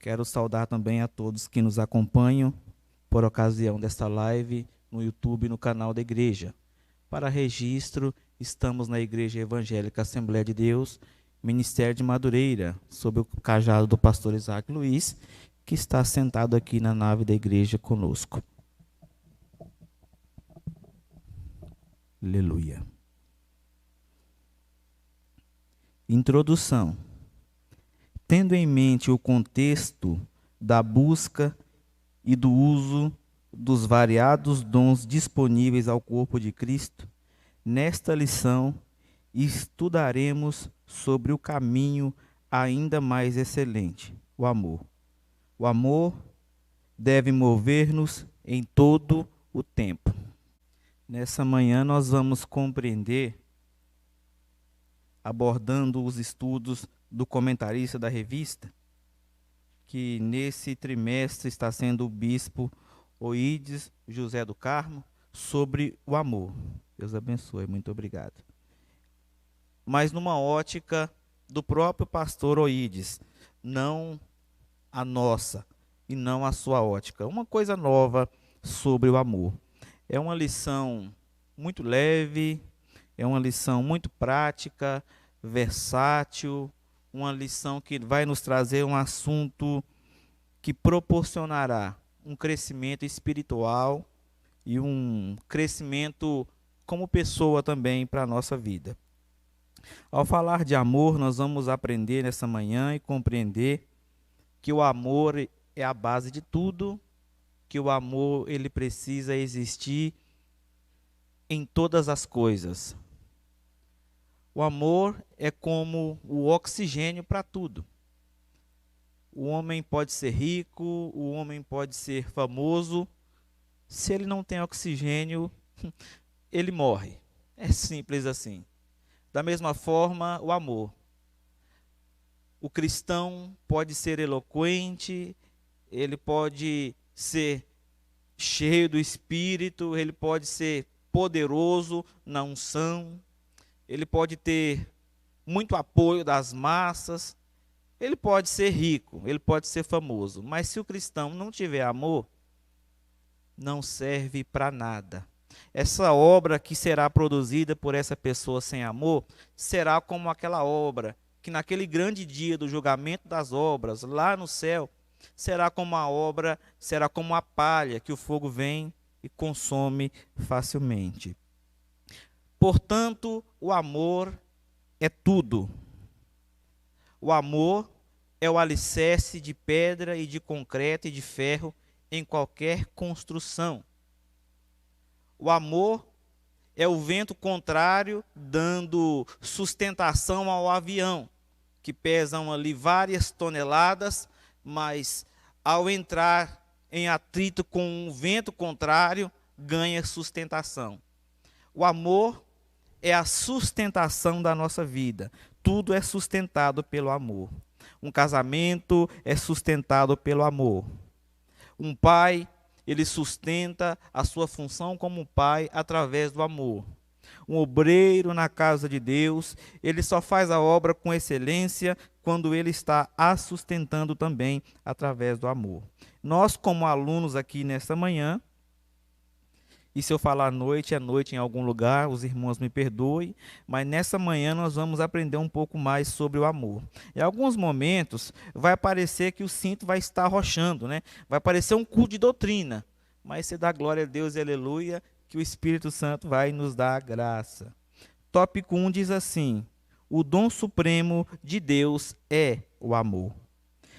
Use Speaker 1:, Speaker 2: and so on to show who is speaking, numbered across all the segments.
Speaker 1: Quero saudar também a todos que nos acompanham por ocasião desta live no YouTube e no canal da igreja. Para registro, estamos na Igreja Evangélica Assembleia de Deus, Ministério de Madureira, sob o cajado do pastor Isaac Luiz, que está sentado aqui na nave da igreja conosco. Aleluia. Introdução. Tendo em mente o contexto da busca e do uso dos variados dons disponíveis ao corpo de Cristo, nesta lição estudaremos sobre o caminho ainda mais excelente, o amor. O amor deve mover-nos em todo o tempo. Nessa manhã nós vamos compreender, abordando os estudos do comentarista da revista, que nesse trimestre está sendo o bispo Oídes José do Carmo, sobre o amor. Deus abençoe, muito obrigado. Mas numa ótica do próprio pastor Oídes, não a nossa e não a sua ótica. Uma coisa nova sobre o amor. É uma lição muito leve, é uma lição muito prática, versátil, uma lição que vai nos trazer um assunto que proporcionará um crescimento espiritual e um crescimento como pessoa também para a nossa vida. Ao falar de amor, nós vamos aprender nessa manhã e compreender que o amor é a base de tudo, que o amor ele precisa existir em todas as coisas. O amor é como o oxigênio para tudo. O homem pode ser rico, o homem pode ser famoso. Se ele não tem oxigênio, ele morre. É simples assim. Da mesma forma, o amor. O cristão pode ser eloquente, ele pode ser cheio do Espírito, ele pode ser poderoso na unção, ele pode ter muito apoio das massas, ele pode ser rico, ele pode ser famoso, mas se o cristão não tiver amor, não serve para nada. Essa obra que será produzida por essa pessoa sem amor, será como aquela obra que naquele grande dia do julgamento das obras, lá no céu, será como a obra, será como a palha que o fogo vem e consome facilmente. Portanto, o amor é tudo. O amor é o alicerce de pedra e de concreto e de ferro em qualquer construção. O amor é o vento contrário dando sustentação ao avião, que pesam ali várias toneladas, mas ao entrar em atrito com o vento contrário, ganha sustentação. O amor é a sustentação da nossa vida. Tudo é sustentado pelo amor. Um casamento é sustentado pelo amor. Um pai, ele sustenta a sua função como pai através do amor. Um obreiro na casa de Deus, ele só faz a obra com excelência quando ele está a sustentando também através do amor. Nós, como alunos aqui nesta manhã, e se eu falar noite, é noite em algum lugar, os irmãos me perdoem, mas nessa manhã nós vamos aprender um pouco mais sobre o amor. Em alguns momentos vai parecer que o cinto vai estar arrochando, né? Vai parecer um culto de doutrina, mas se dá glória a Deus e aleluia, que o Espírito Santo vai nos dar a graça. Tópico 1 diz assim: o dom supremo de Deus é o amor.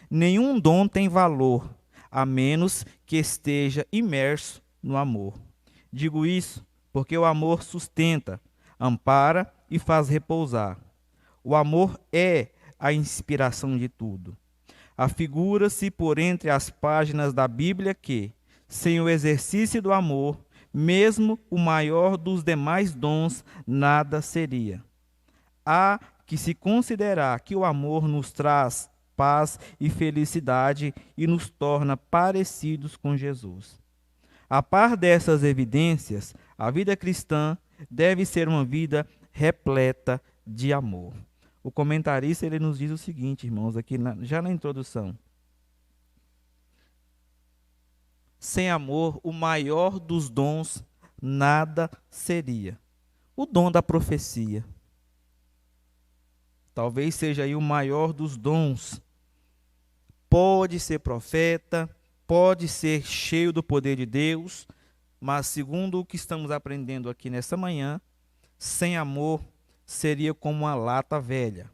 Speaker 1: Nenhum dom tem valor, a menos que esteja imerso no amor. Digo isso porque o amor sustenta, ampara e faz repousar. O amor é a inspiração de tudo. Afigura-se por entre as páginas da Bíblia que, sem o exercício do amor, mesmo o maior dos demais dons nada seria. Há que se considerar que o amor nos traz paz e felicidade e nos torna parecidos com Jesus. A par dessas evidências, a vida cristã deve ser uma vida repleta de amor. O comentarista ele nos diz o seguinte, irmãos, aqui já na introdução. Sem amor, o maior dos dons nada seria. O dom da profecia. Talvez seja aí o maior dos dons. Pode ser profeta, pode ser cheio do poder de Deus, mas segundo o que estamos aprendendo aqui nessa manhã, sem amor seria como uma lata velha.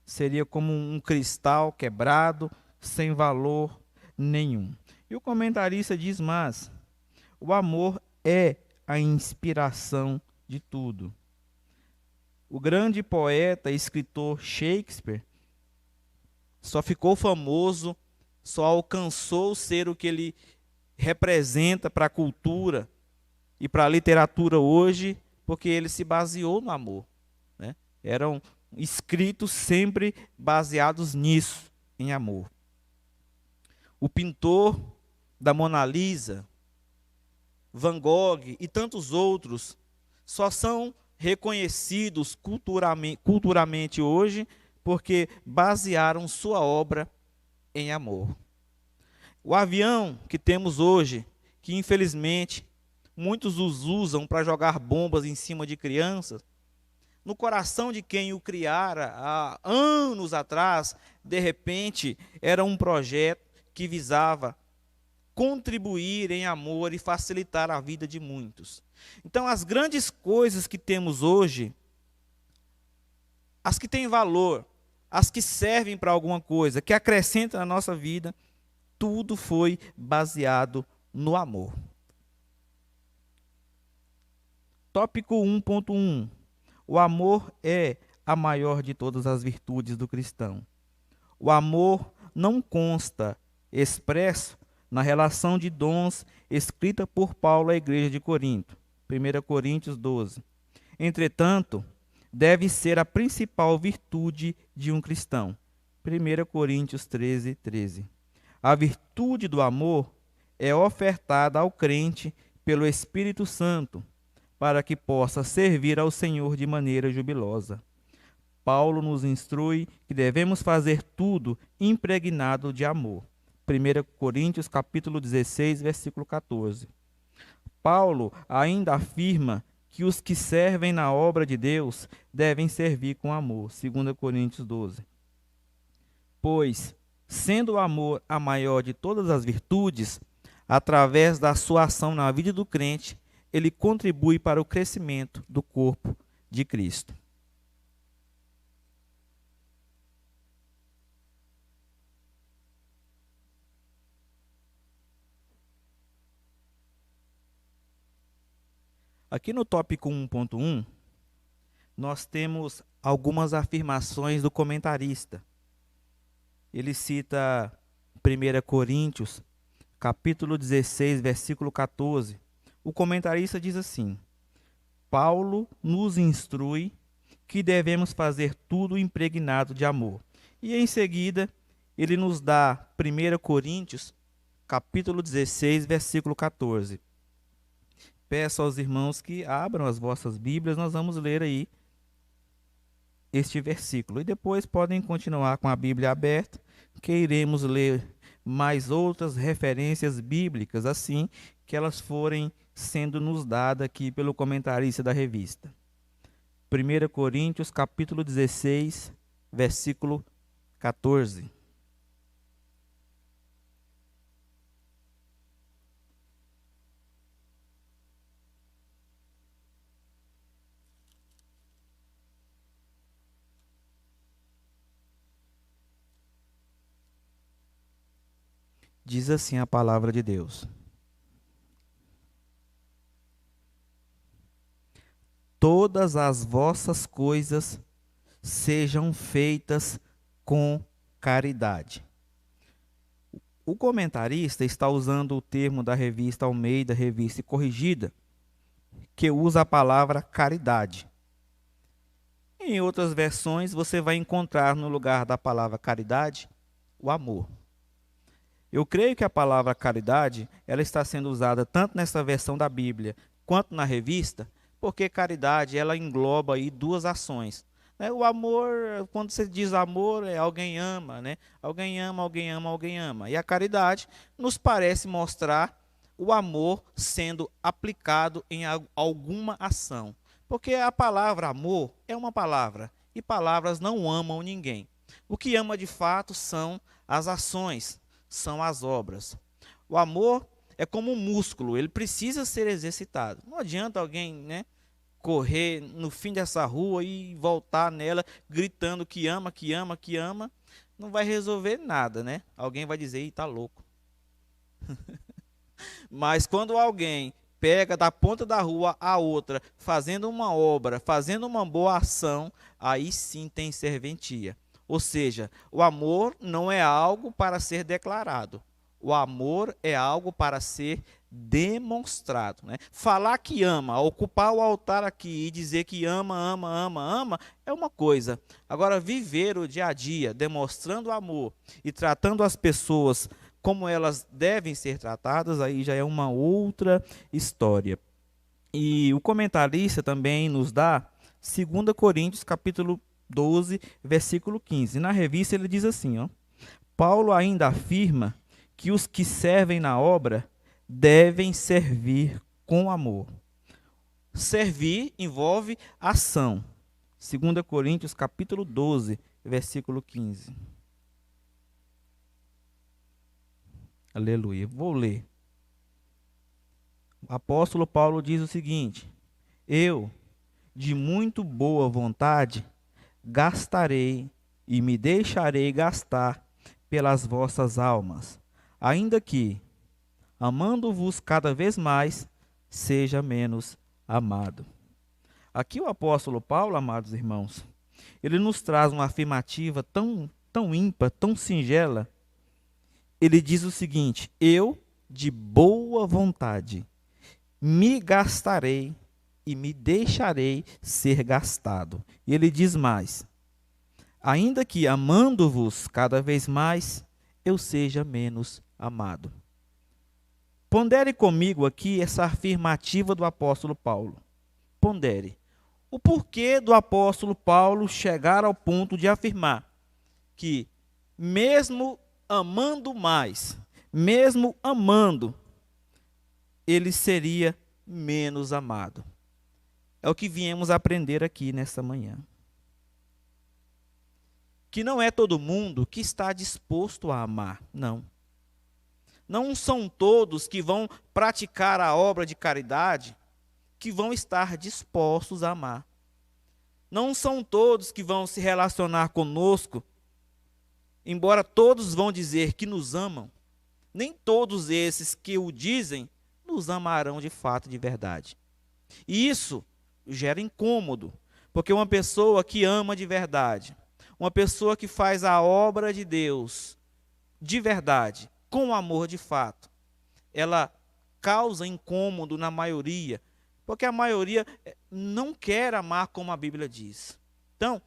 Speaker 1: Seria como um cristal quebrado, sem valor nenhum. E o comentarista diz mais: o amor é a inspiração de tudo. O grande poeta e escritor Shakespeare só ficou famoso, só alcançou ser o que ele representa para a cultura e para a literatura hoje, porque ele se baseou no amor, né? Eram escritos sempre baseados nisso, em amor. O pintor da Mona Lisa, Van Gogh e tantos outros só são reconhecidos culturalmente hoje porque basearam sua obra em amor. O avião que temos hoje, que infelizmente muitos os usam para jogar bombas em cima de crianças, no coração de quem o criara há anos atrás, de repente, era um projeto que visava contribuir em amor e facilitar a vida de muitos. Então, as grandes coisas que temos hoje, as que têm valor, as que servem para alguma coisa, que acrescentam na nossa vida, tudo foi baseado no amor. Tópico 1.1. O amor é a maior de todas as virtudes do cristão. O amor não consta expresso na relação de dons escrita por Paulo à igreja de Corinto, 1 Coríntios 12. Entretanto, deve ser a principal virtude de um cristão, 1 Coríntios 13, 13. A virtude do amor é ofertada ao crente pelo Espírito Santo, para que possa servir ao Senhor de maneira jubilosa. Paulo nos instrui que devemos fazer tudo impregnado de amor. 1 Coríntios capítulo 16, versículo 14. Paulo ainda afirma que os que servem na obra de Deus devem servir com amor. 2 Coríntios 12. Pois, sendo o amor a maior de todas as virtudes, através da sua ação na vida do crente, ele contribui para o crescimento do corpo de Cristo. Aqui no tópico 1.1, nós temos algumas afirmações do comentarista. Ele cita 1 Coríntios, capítulo 16, versículo 14. O comentarista diz assim: Paulo nos instrui que devemos fazer tudo impregnado de amor. E em seguida, ele nos dá 1 Coríntios, capítulo 16, versículo 14. Peço aos irmãos que abram as vossas Bíblias, nós vamos ler aí este versículo. E depois podem continuar com a Bíblia aberta, que iremos ler mais outras referências bíblicas, assim que elas forem sendo nos dadas aqui pelo comentarista da revista. 1 Coríntios, capítulo 16, versículo 14. Diz assim a palavra de Deus: todas as vossas coisas sejam feitas com caridade. O comentarista está usando o termo da revista Almeida, Revista e Corrigida, que usa a palavra caridade. Em outras versões, você vai encontrar no lugar da palavra caridade o amor. Eu creio que a palavra caridade ela está sendo usada tanto nessa versão da Bíblia quanto na revista, porque caridade ela engloba aí duas ações. O amor, quando você diz amor, alguém ama, né? Alguém ama, alguém ama, alguém ama. E a caridade nos parece mostrar o amor sendo aplicado em alguma ação. Porque a palavra amor é uma palavra, e palavras não amam ninguém. O que ama de fato são as ações, são as obras. O amor é como um músculo, ele precisa ser exercitado. Não adianta alguém, correr no fim dessa rua e voltar nela gritando que ama, que ama, que ama. Não vai resolver nada, né? Alguém vai dizer, ih, tá louco. Mas quando alguém pega da ponta da rua a outra, fazendo uma obra, fazendo uma boa ação, aí sim tem serventia. Ou seja, o amor não é algo para ser declarado. O amor é algo para ser demonstrado, né? Falar que ama, ocupar o altar aqui e dizer que ama, ama, ama, ama, é uma coisa. Agora, viver o dia a dia, demonstrando amor e tratando as pessoas como elas devem ser tratadas, aí já é uma outra história. E o comentarista também nos dá 2 Coríntios capítulo 12, versículo 15. Na revista ele diz assim, ó: Paulo ainda afirma que os que servem na obra devem servir com amor. Servir envolve ação. 2 Coríntios capítulo 12, versículo 15. Aleluia. Vou ler. O apóstolo Paulo diz o seguinte: eu, de muito boa vontade, gastarei e me deixarei gastar pelas vossas almas, ainda que, amando-vos cada vez mais, seja menos amado. Aqui o apóstolo Paulo, amados irmãos, ele nos traz uma afirmativa tão ímpar, tão singela. Ele diz o seguinte: eu, de boa vontade, me gastarei e me deixarei ser gastado. E ele diz mais: ainda que amando-vos cada vez mais, eu seja menos amado. Pondere comigo aqui essa afirmativa do apóstolo Paulo. Pondere. O porquê do apóstolo Paulo chegar ao ponto de afirmar que, mesmo amando mais, mesmo amando, ele seria menos amado. É o que viemos aprender aqui nesta manhã. Que não é todo mundo que está disposto a amar, não. Não são todos que vão praticar a obra de caridade que vão estar dispostos a amar. Não são todos que vão se relacionar conosco, embora todos vão dizer que nos amam, nem todos esses que o dizem nos amarão de fato, de verdade. E isso gera incômodo, porque uma pessoa que ama de verdade, uma pessoa que faz a obra de Deus de verdade, com amor de fato, ela causa incômodo na maioria, porque a maioria não quer amar como a Bíblia diz. Então,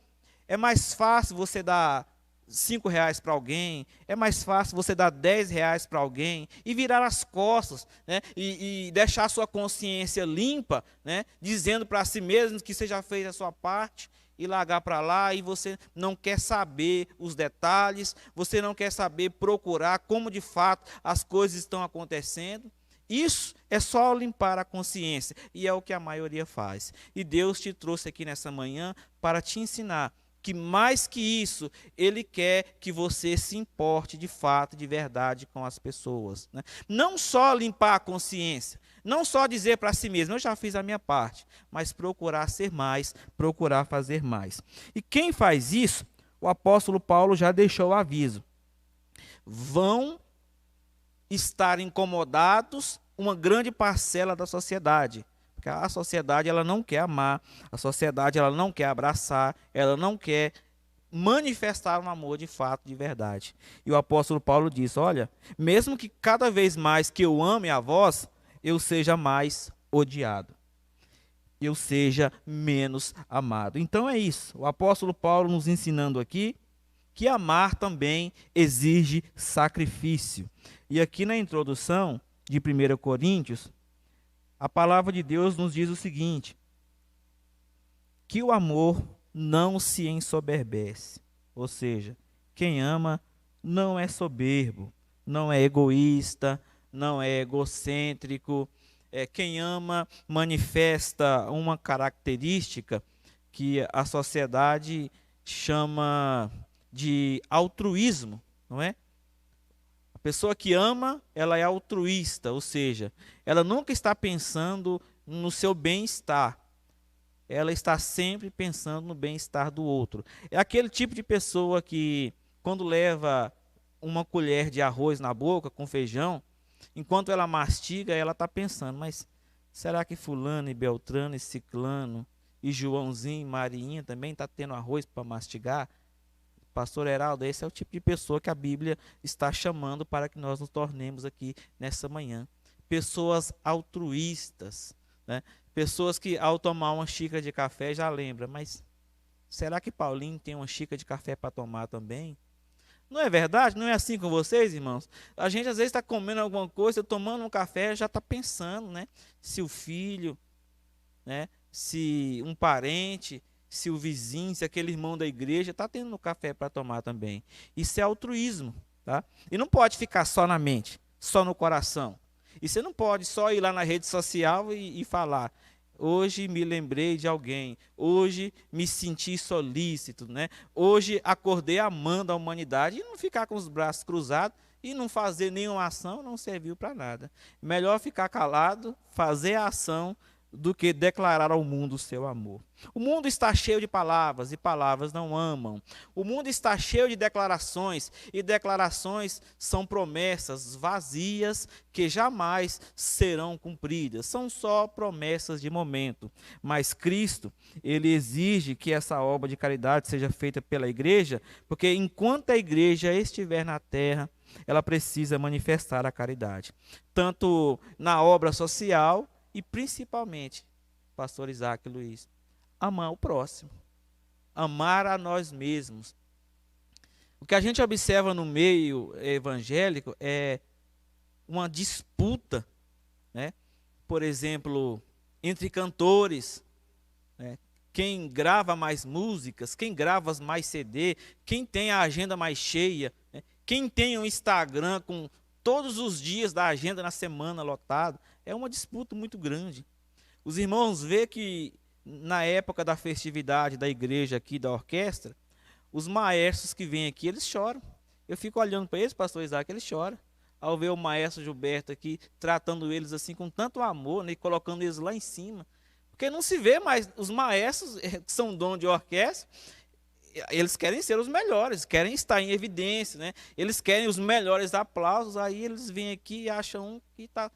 Speaker 1: é mais fácil você dar R$ 5 para alguém, é mais fácil você dar R$ 10 para alguém e virar as costas, né? E deixar a sua consciência limpa, né? Dizendo para si mesmo que você já fez a sua parte e largar para lá, e você não quer saber os detalhes, você não quer saber procurar como de fato as coisas estão acontecendo. Isso é só limpar a consciência, e é o que a maioria faz. E Deus te trouxe aqui nessa manhã para te ensinar que mais que isso, Ele quer que você se importe de fato, de verdade com as pessoas, né? Não só limpar a consciência, não só dizer para si mesmo, eu já fiz a minha parte, mas procurar ser mais, procurar fazer mais. E quem faz isso, o apóstolo Paulo já deixou o aviso: vão estar incomodados uma grande parcela da sociedade. Porque a sociedade ela não quer amar, a sociedade ela não quer abraçar, ela não quer manifestar um amor de fato, de verdade. E o apóstolo Paulo diz: olha, mesmo que cada vez mais que eu ame a vós, eu seja mais odiado, eu seja menos amado. Então é isso, o apóstolo Paulo nos ensinando aqui que amar também exige sacrifício. E aqui na introdução de 1 Coríntios, a palavra de Deus nos diz o seguinte: que o amor não se ensoberbece. Ou seja, quem ama não é soberbo, não é egoísta, não é egocêntrico. Quem ama manifesta uma característica que a sociedade chama de altruísmo, não é? A pessoa que ama, ela é altruísta, ou seja, ela nunca está pensando no seu bem-estar. Ela está sempre pensando no bem-estar do outro. É aquele tipo de pessoa que, quando leva uma colher de arroz na boca com feijão, enquanto ela mastiga, ela está pensando, mas será que fulano e Beltrano e Ciclano e Joãozinho e Mariinha também está tendo arroz para mastigar? Pastor Heraldo, esse é o tipo de pessoa que a Bíblia está chamando para que nós nos tornemos aqui nessa manhã. Pessoas altruístas, né? Pessoas que ao tomar uma xícara de café já lembram, mas será que Paulinho tem uma xícara de café para tomar também? Não é verdade? Não é assim com vocês, irmãos? A gente às vezes está comendo alguma coisa, tomando um café, já está pensando, né? Se o filho, né? Se um parente, se o vizinho, se aquele irmão da igreja está tendo um café para tomar também. Isso é altruísmo, tá? E não pode ficar só na mente, só no coração. E você não pode só ir lá na rede social e falar, hoje me lembrei de alguém, hoje me senti solícito, né? Hoje acordei amando a humanidade, e não ficar com os braços cruzados e não fazer nenhuma ação não serviu para nada. Melhor ficar calado, fazer a ação, do que declarar ao mundo o seu amor. O mundo está cheio de palavras, e palavras não amam. O mundo está cheio de declarações, e declarações são promessas vazias que jamais serão cumpridas. São só promessas de momento. Mas Cristo, ele exige que essa obra de caridade seja feita pela igreja, porque enquanto a igreja estiver na terra, ela precisa manifestar a caridade. Tanto na obra social, e principalmente, pastor Isaac e Luiz, amar o próximo, amar a nós mesmos. O que a gente observa no meio evangélico é uma disputa, né? Por exemplo, entre cantores, né? Quem grava mais músicas, quem grava mais CD, quem tem a agenda mais cheia, né? Quem tem um Instagram com todos os dias da agenda na semana lotado. É uma disputa muito grande. Os irmãos vê que na época da festividade da igreja aqui, da orquestra, os maestros que vêm aqui, eles choram. Eu fico olhando para eles, pastor Isaac, eles choram. Ao ver o maestro Gilberto aqui, tratando eles assim com tanto amor, né, e colocando eles lá em cima. Porque não se vê mais, os maestros que são dono de orquestra, eles querem ser os melhores, querem estar em evidência, né? Eles querem os melhores aplausos, aí eles vêm aqui e acham um que está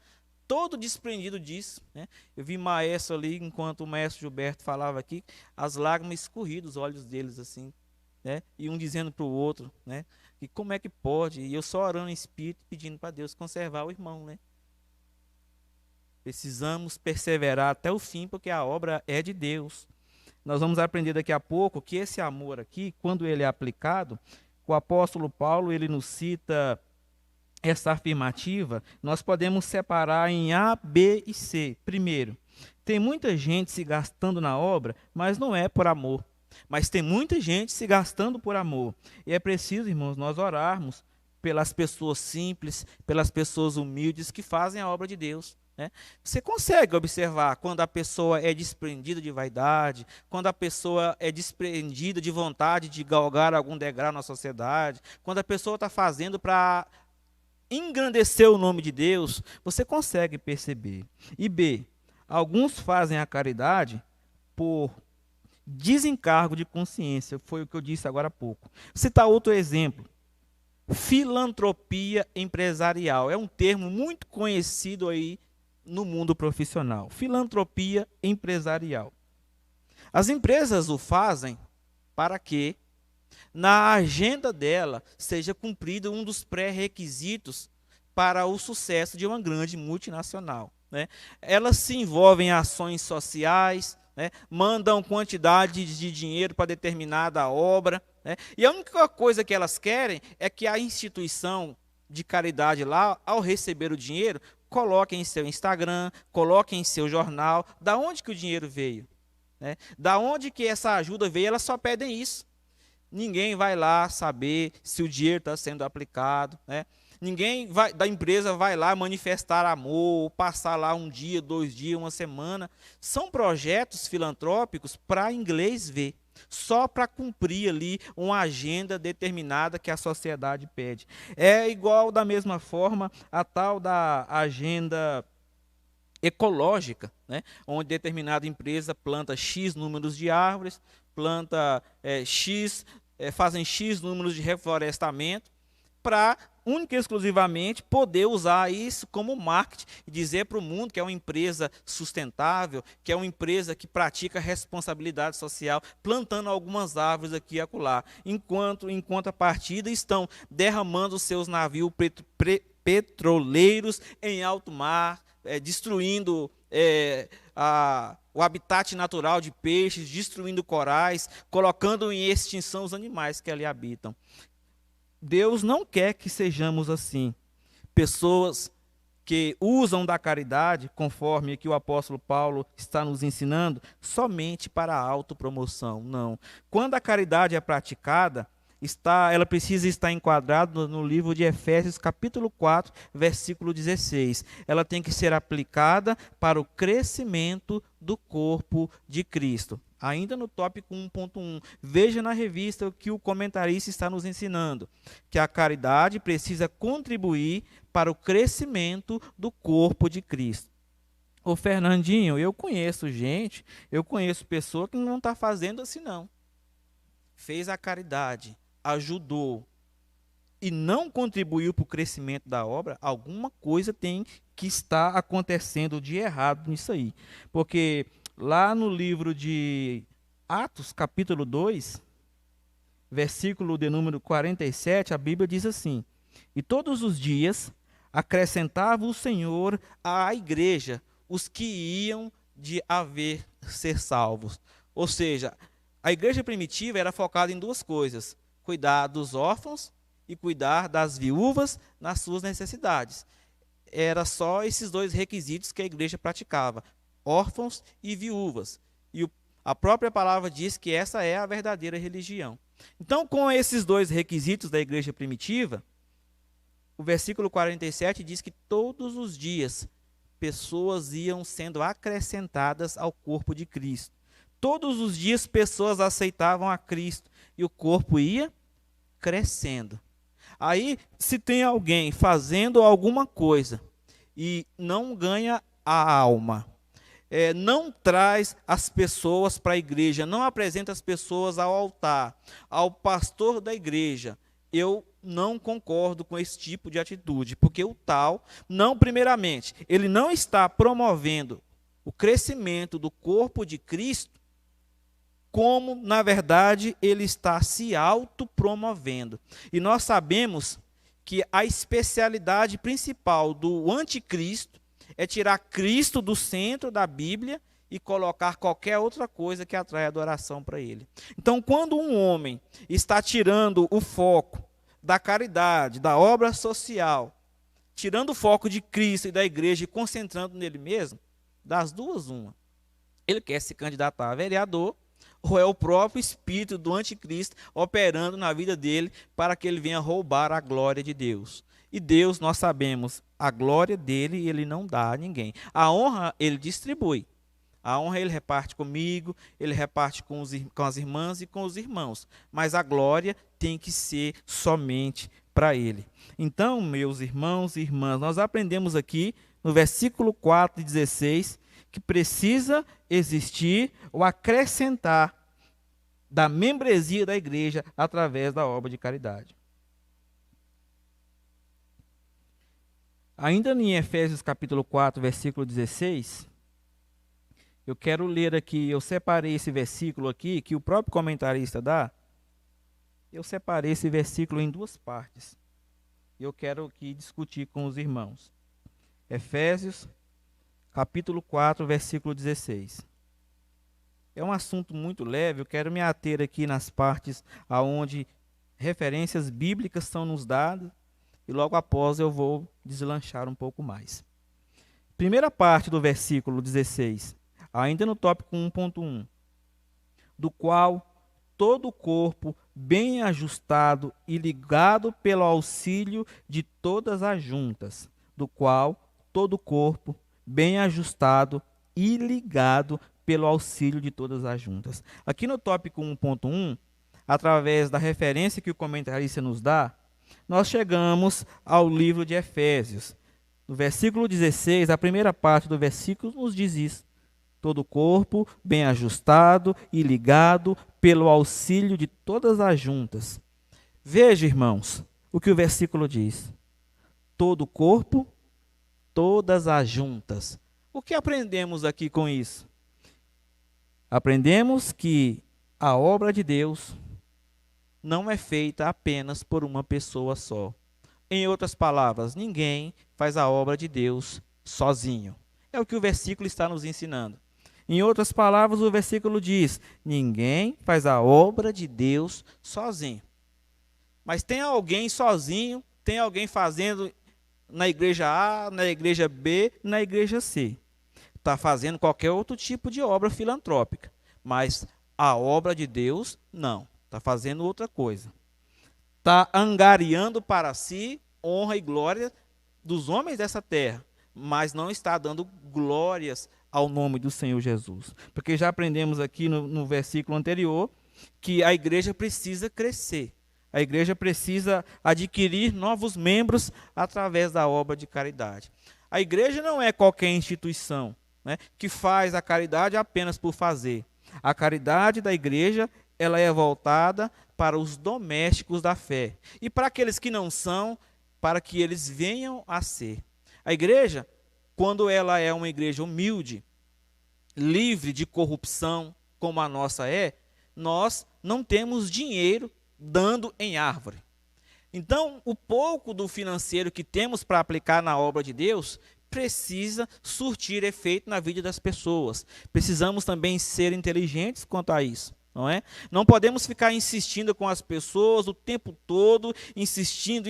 Speaker 1: todo desprendido disso, né? Eu vi maestro ali, enquanto o maestro Gilberto falava aqui, as lágrimas escorriam dos olhos deles, assim, né? E um dizendo para o outro, né? E como é que pode? E eu só orando em espírito, pedindo para Deus conservar o irmão, né? Precisamos perseverar até o fim, porque a obra é de Deus. Nós vamos aprender daqui a pouco que esse amor aqui, quando ele é aplicado, o apóstolo Paulo, ele nos cita essa afirmativa, nós podemos separar em A, B e C. Primeiro, tem muita gente se gastando na obra, mas não é por amor. Mas tem muita gente se gastando por amor. E é preciso, irmãos, nós orarmos pelas pessoas simples, pelas pessoas humildes que fazem a obra de Deus, né? Você consegue observar quando a pessoa é desprendida de vaidade, quando a pessoa é desprendida de vontade de galgar algum degrau na sociedade, quando a pessoa está fazendo para engrandecer o nome de Deus, você consegue perceber. E B, alguns fazem a caridade por desencargo de consciência, foi o que eu disse agora há pouco. Vou citar outro exemplo. Filantropia empresarial. É um termo muito conhecido aí no mundo profissional. Filantropia empresarial. As empresas o fazem para que na agenda dela seja cumprido um dos pré-requisitos para o sucesso de uma grande multinacional, né? Elas se envolvem em ações sociais, né? Mandam quantidades de dinheiro para determinada obra, né? E a única coisa que elas querem é que a instituição de caridade lá, ao receber o dinheiro, coloque em seu Instagram, coloque em seu jornal, da onde que o dinheiro veio, né? Da onde que essa ajuda veio, elas só pedem isso. Ninguém vai lá saber se o dinheiro está sendo aplicado, né? Ninguém da empresa vai lá manifestar amor, passar lá um dia, 2 dias, uma semana. São projetos filantrópicos para inglês ver, só para cumprir ali uma agenda determinada que a sociedade pede. É igual da mesma forma a tal da agenda ecológica, né? Onde determinada empresa planta X números de árvores, planta fazem X números de reflorestamento, para única e exclusivamente poder usar isso como marketing e dizer para o mundo que é uma empresa sustentável, que é uma empresa que pratica responsabilidade social, plantando algumas árvores aqui e acolá, enquanto em contrapartida estão derramando seus navios petroleiros em alto mar, destruindo o habitat natural de peixes, destruindo corais, colocando em extinção os animais que ali habitam. Deus não quer que sejamos assim, pessoas que usam da caridade, conforme aqui o apóstolo Paulo está nos ensinando, somente para a autopromoção. Não. Quando a caridade é praticada, ela precisa estar enquadrada no livro de Efésios, capítulo 4, versículo 16. Ela tem que ser aplicada para o crescimento do corpo de Cristo. Ainda no tópico 1.1, veja na revista o que o comentarista está nos ensinando, que a caridade precisa contribuir para o crescimento do corpo de Cristo. Ô Fernandinho, eu conheço pessoa que não está fazendo assim não. Fez a caridade, ajudou e não contribuiu para o crescimento da obra, alguma coisa tem que estar acontecendo de errado nisso aí. Porque lá no livro de Atos, capítulo 2, versículo de número 47, a Bíblia diz assim: e todos os dias acrescentava o Senhor à igreja os que iam de haver ser salvos. Ou seja, a igreja primitiva era focada em duas coisas: cuidar dos órfãos e cuidar das viúvas nas suas necessidades. Era só esses dois requisitos que a igreja praticava: órfãos e viúvas. E a própria palavra diz que essa é a verdadeira religião. Então, com esses dois requisitos da igreja primitiva, o versículo 47 diz que todos os dias pessoas iam sendo acrescentadas ao corpo de Cristo. Todos os dias pessoas aceitavam a Cristo e o corpo ia crescendo. Aí, se tem alguém fazendo alguma coisa e não ganha a alma, não traz as pessoas para a igreja, não apresenta as pessoas ao altar, ao pastor da igreja, eu não concordo com esse tipo de atitude, porque o tal, primeiramente, ele não está promovendo o crescimento do corpo de Cristo, como, na verdade, ele está se autopromovendo. E nós sabemos que a especialidade principal do anticristo é tirar Cristo do centro da Bíblia e colocar qualquer outra coisa que atrai adoração para ele. Então, quando um homem está tirando o foco da caridade, da obra social, tirando o foco de Cristo e da igreja e concentrando nele mesmo, das duas, uma. Ele quer se candidatar a vereador, ou é o próprio espírito do anticristo operando na vida dele para que ele venha roubar a glória de Deus. E Deus, nós sabemos, a glória dele ele não dá a ninguém. A honra ele distribui. A honra ele reparte comigo, ele reparte com as irmãs e com os irmãos. Mas a glória tem que ser somente para ele. Então, meus irmãos e irmãs, nós aprendemos aqui no versículo 4 e 16 que precisa existir o acrescentar da membresia da igreja através da obra de caridade. Ainda em Efésios capítulo 4, versículo 16, eu quero ler aqui, eu separei esse versículo aqui, que o próprio comentarista dá, eu separei esse versículo em duas partes. Eu quero aqui discutir com os irmãos. Efésios capítulo 4, versículo 16. É um assunto muito leve, eu quero me ater aqui nas partes onde referências bíblicas são nos dadas, e logo após eu vou deslanchar um pouco mais. Primeira parte do versículo 16, ainda no tópico 1.1, do qual todo o corpo bem ajustado e ligado pelo auxílio de todas as juntas, do qual todo o corpo bem ajustado e ligado pelo auxílio de todas as juntas. Aqui no tópico 1.1, através da referência que o comentarista nos dá, nós chegamos ao livro de Efésios. No versículo 16, a primeira parte do versículo nos diz isso. Todo o corpo bem ajustado e ligado pelo auxílio de todas as juntas. Veja, irmãos, o que o versículo diz. Todo o corpo, todas as juntas. O que aprendemos aqui com isso? Aprendemos que a obra de Deus não é feita apenas por uma pessoa só. Em outras palavras, ninguém faz a obra de Deus sozinho. É o que o versículo está nos ensinando. Em outras palavras, o versículo diz: ninguém faz a obra de Deus sozinho. Mas tem alguém sozinho, tem alguém fazendo na igreja A, na igreja B, na igreja C. Está fazendo qualquer outro tipo de obra filantrópica. Mas a obra de Deus, não. Está fazendo outra coisa. Está angariando para si honra e glória dos homens dessa terra, mas não está dando glórias ao nome do Senhor Jesus. Porque já aprendemos aqui no versículo anterior que a igreja precisa crescer. A igreja precisa adquirir novos membros através da obra de caridade. A igreja não é qualquer instituição, né, que faz a caridade apenas por fazer. A caridade da igreja, ela é voltada para os domésticos da fé. E para aqueles que não são, para que eles venham a ser. A igreja, quando ela é uma igreja humilde, livre de corrupção, como a nossa é, nós não temos dinheiro dando em árvore. Então, o pouco do financeiro que temos para aplicar na obra de Deus precisa surtir efeito na vida das pessoas. Precisamos também ser inteligentes quanto a isso. Não é? Não podemos ficar insistindo com as pessoas o tempo todo, insistindo,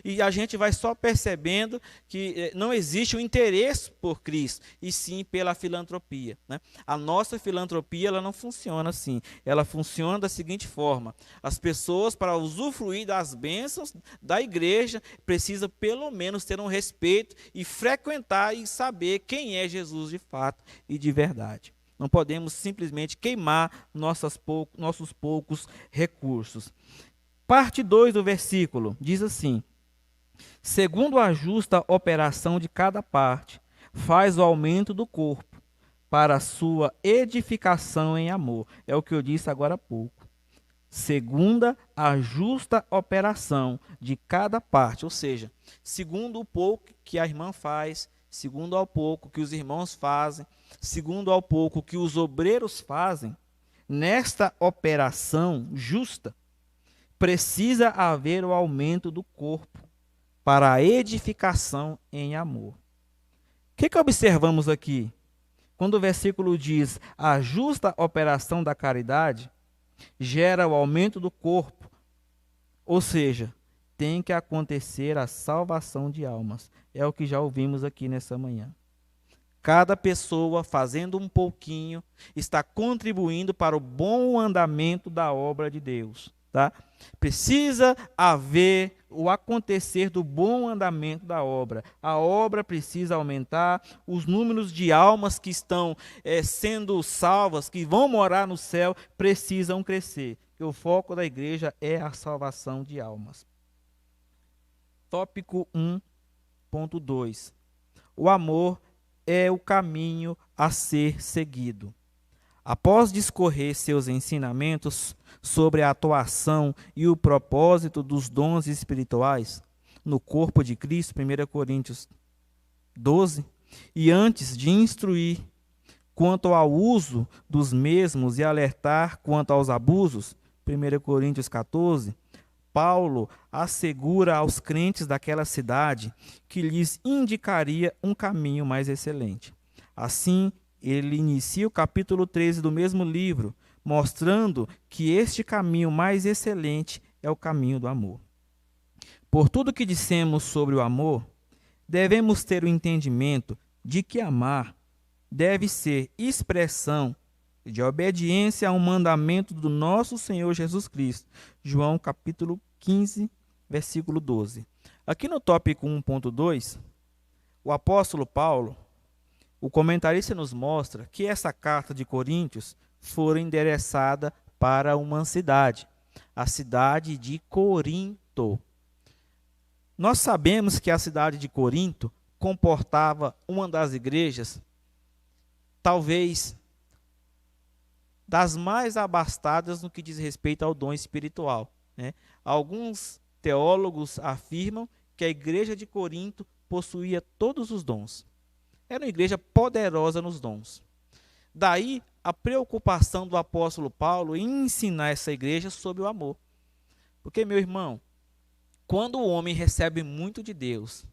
Speaker 1: e a gente vai só percebendo que não existe o interesse por Cristo, e sim pela filantropia, né? A nossa filantropia, ela não funciona assim. Ela funciona da seguinte forma: as pessoas, para usufruir das bênçãos da igreja, precisam pelo menos ter um respeito e frequentar e saber quem é Jesus de fato e de verdade. Não podemos simplesmente queimar nossos poucos recursos. Parte 2 do versículo diz assim: segundo a justa operação de cada parte, faz o aumento do corpo, para a sua edificação em amor. É o que eu disse agora há pouco. Segundo a justa operação de cada parte, ou seja, segundo o pouco que a irmã faz, segundo ao pouco que os irmãos fazem, segundo ao pouco que os obreiros fazem, nesta operação justa, precisa haver o aumento do corpo para a edificação em amor. O que observamos aqui? Quando o versículo diz a justa operação da caridade, gera o aumento do corpo, ou seja, tem que acontecer a salvação de almas. É o que já ouvimos aqui nessa manhã. Cada pessoa, fazendo um pouquinho, está contribuindo para o bom andamento da obra de Deus. Tá? Precisa haver o acontecer do bom andamento da obra. A obra precisa aumentar, os números de almas que estão sendo salvas, que vão morar no céu, precisam crescer. Porque o foco da igreja é a salvação de almas. Tópico 1.2. O amor é o caminho a ser seguido. Após discorrer seus ensinamentos sobre a atuação e o propósito dos dons espirituais no corpo de Cristo, 1 Coríntios 12, e antes de instruir quanto ao uso dos mesmos e alertar quanto aos abusos, 1 Coríntios 14, Paulo assegura aos crentes daquela cidade que lhes indicaria um caminho mais excelente. Assim, ele inicia o capítulo 13 do mesmo livro, mostrando que este caminho mais excelente é o caminho do amor. Por tudo que dissemos sobre o amor, devemos ter o entendimento de que amar deve ser expressão de obediência ao mandamento do nosso Senhor Jesus Cristo. João capítulo 15, versículo 12. Aqui no tópico 1.2, o apóstolo Paulo, o comentarista nos mostra que essa carta de Coríntios foi endereçada para uma cidade, a cidade de Corinto. Nós sabemos que a cidade de Corinto comportava uma das igrejas, talvez das mais abastadas no que diz respeito ao dom espiritual, né? Alguns teólogos afirmam que a igreja de Corinto possuía todos os dons. Era uma igreja poderosa nos dons. Daí a preocupação do apóstolo Paulo em ensinar essa igreja sobre o amor. Porque, meu irmão, quando o homem recebe muito de Deus,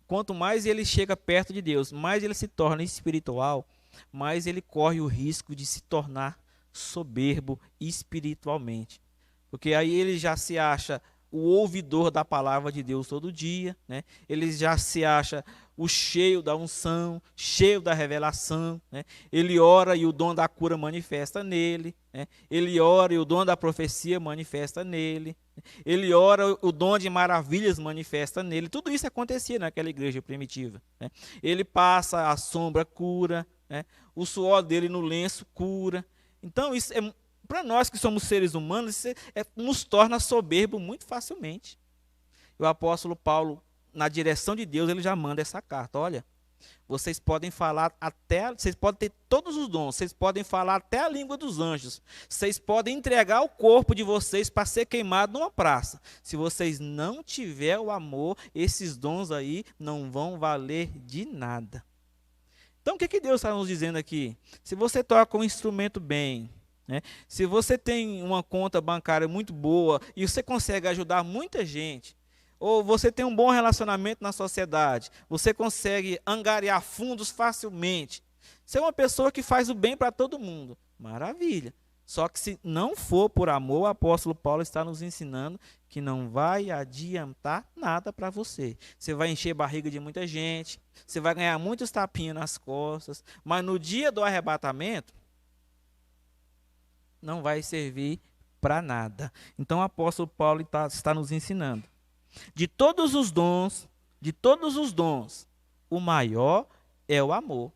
Speaker 1: quanto mais ele chega perto de Deus, mais ele se torna espiritual, mais ele corre o risco de se tornar soberbo espiritualmente. Porque aí ele já se acha o ouvidor da palavra de Deus todo dia, né? Ele já se acha o cheio da unção, cheio da revelação, né? Ele ora e o dom da cura manifesta nele, né? Ele ora e o dom da profecia manifesta nele, ele ora, o dom de maravilhas manifesta nele. Tudo isso acontecia naquela igreja primitiva, né? Ele passa a sombra, cura, né? O suor dele no lenço cura. Então isso é, para nós que somos seres humanos, isso nos torna soberbo muito facilmente. E o apóstolo Paulo, na direção de Deus, ele já manda essa carta. Olha, vocês podem falar até, vocês podem ter todos os dons, vocês podem falar até a língua dos anjos, vocês podem entregar o corpo de vocês para ser queimado numa praça. Se vocês não tiver o amor, esses dons aí não vão valer de nada. Então o que Deus está nos dizendo aqui? Se você toca um instrumento bem, né? Se você tem uma conta bancária muito boa e você consegue ajudar muita gente, ou você tem um bom relacionamento na sociedade, você consegue angariar fundos facilmente, você é uma pessoa que faz o bem para todo mundo, maravilha. Só que se não for por amor, o apóstolo Paulo está nos ensinando que não vai adiantar nada para você. Você vai encher a barriga de muita gente, você vai ganhar muitos tapinhas nas costas, mas no dia do arrebatamento, não vai servir para nada. Então o apóstolo Paulo está nos ensinando. De todos os dons, o maior é o amor.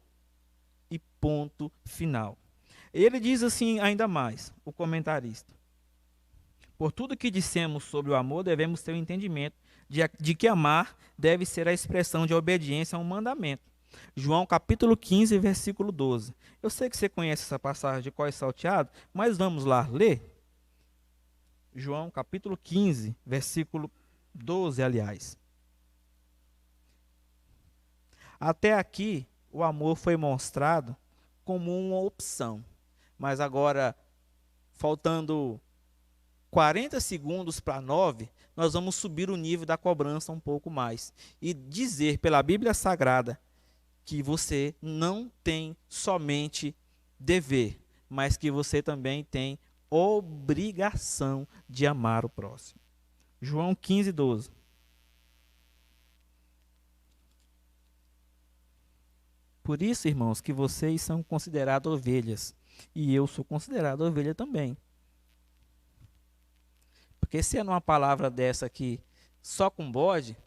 Speaker 1: E ponto final. Ele diz assim ainda mais, o comentarista. Por tudo que dissemos sobre o amor, devemos ter o entendimento de que amar deve ser a expressão de obediência a um mandamento. João capítulo 15, versículo 12. Eu sei que você conhece essa passagem de cós salteado, mas vamos lá ler. João capítulo 15, versículo 12, aliás. Até aqui, o amor foi mostrado como uma opção. Mas agora, faltando 40 segundos para 9, nós vamos subir o nível da cobrança um pouco mais. E dizer pela Bíblia Sagrada que você não tem somente dever, mas que você também tem obrigação de amar o próximo. João 15, 12. Por isso, irmãos, que vocês são considerados ovelhas, e eu sou considerado ovelha também. Porque se é numa palavra dessa aqui, só com bode,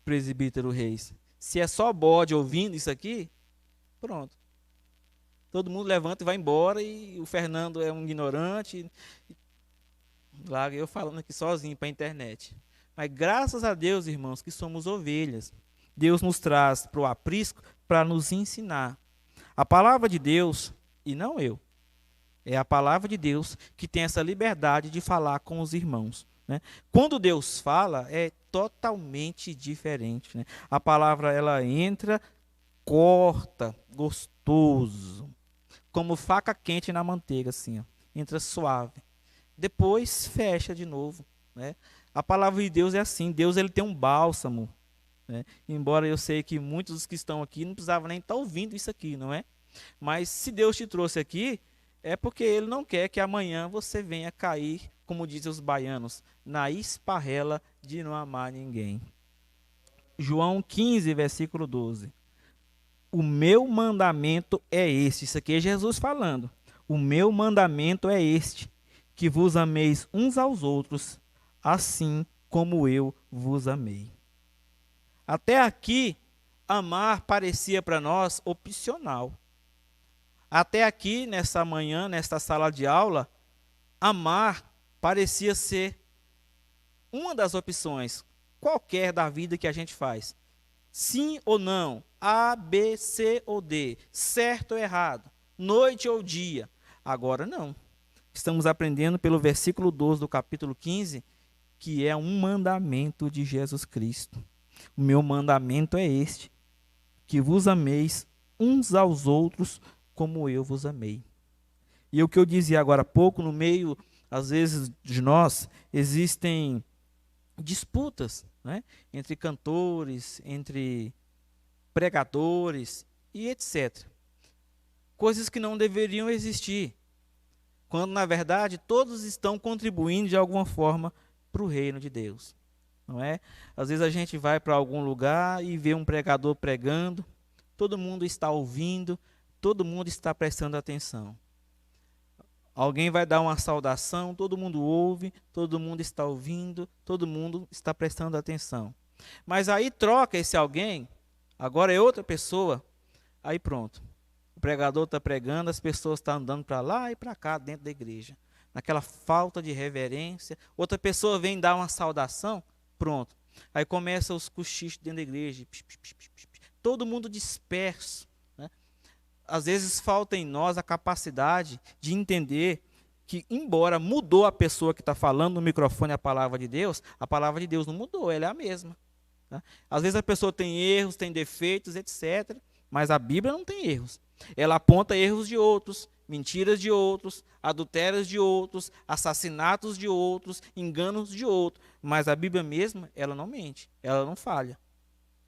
Speaker 1: presbítero Reis, se é só bode ouvindo isso aqui, pronto. Todo mundo levanta e vai embora, e o Fernando é um ignorante, lá eu falando aqui sozinho para a internet. Mas graças a Deus, irmãos, que somos ovelhas. Deus nos traz para o aprisco para nos ensinar. A palavra de Deus, e não eu, é a palavra de Deus que tem essa liberdade de falar com os irmãos, né? Quando Deus fala, é totalmente diferente, né? A palavra, ela entra, corta, gostoso, como faca quente na manteiga, assim, ó, entra suave. Depois fecha de novo, né? A palavra de Deus é assim, Deus ele tem um bálsamo, né? Embora eu sei que muitos dos que estão aqui não precisavam nem estar ouvindo isso aqui, não é? Mas se Deus te trouxe aqui, é porque Ele não quer que amanhã você venha cair, como dizem os baianos, na esparrela de não amar ninguém. João 15, versículo 12. O meu mandamento é este. Isso aqui é Jesus falando. O meu mandamento é este, que vos ameis uns aos outros, assim como eu vos amei. Até aqui, amar parecia para nós opcional. Até aqui, nessa manhã, nesta sala de aula, amar parecia ser uma das opções, qualquer da vida que a gente faz. Sim ou não, A, B, C ou D, certo ou errado, noite ou dia. Agora não. Estamos aprendendo pelo versículo 12 do capítulo 15, que é um mandamento de Jesus Cristo. O meu mandamento é este, que vos ameis uns aos outros como eu vos amei. E o que eu dizia agora há pouco, no meio, às vezes, de nós, existem disputas, né, entre cantores, entre pregadores e etc. Coisas que não deveriam existir, quando, na verdade, todos estão contribuindo de alguma forma para o reino de Deus. Não é? Às vezes a gente vai para algum lugar e vê um pregador pregando, todo mundo está ouvindo, todo mundo está prestando atenção. Alguém vai dar uma saudação, todo mundo ouve, todo mundo está ouvindo, todo mundo está prestando atenção. Mas aí troca esse alguém, agora é outra pessoa, aí pronto. O pregador está pregando, as pessoas estão andando para lá e para cá dentro da igreja. Naquela falta de reverência, outra pessoa vem dar uma saudação, pronto. Aí começam os cochichos dentro da igreja, todo mundo disperso. Às vezes falta em nós a capacidade de entender que, embora mudou a pessoa que está falando no microfone a palavra de Deus não mudou, ela é a mesma. Tá? Às vezes a pessoa tem erros, tem defeitos, etc. Mas a Bíblia não tem erros. Ela aponta erros de outros, mentiras de outros, adultérios de outros, assassinatos de outros, enganos de outros. Mas a Bíblia mesma, ela não mente, ela não falha.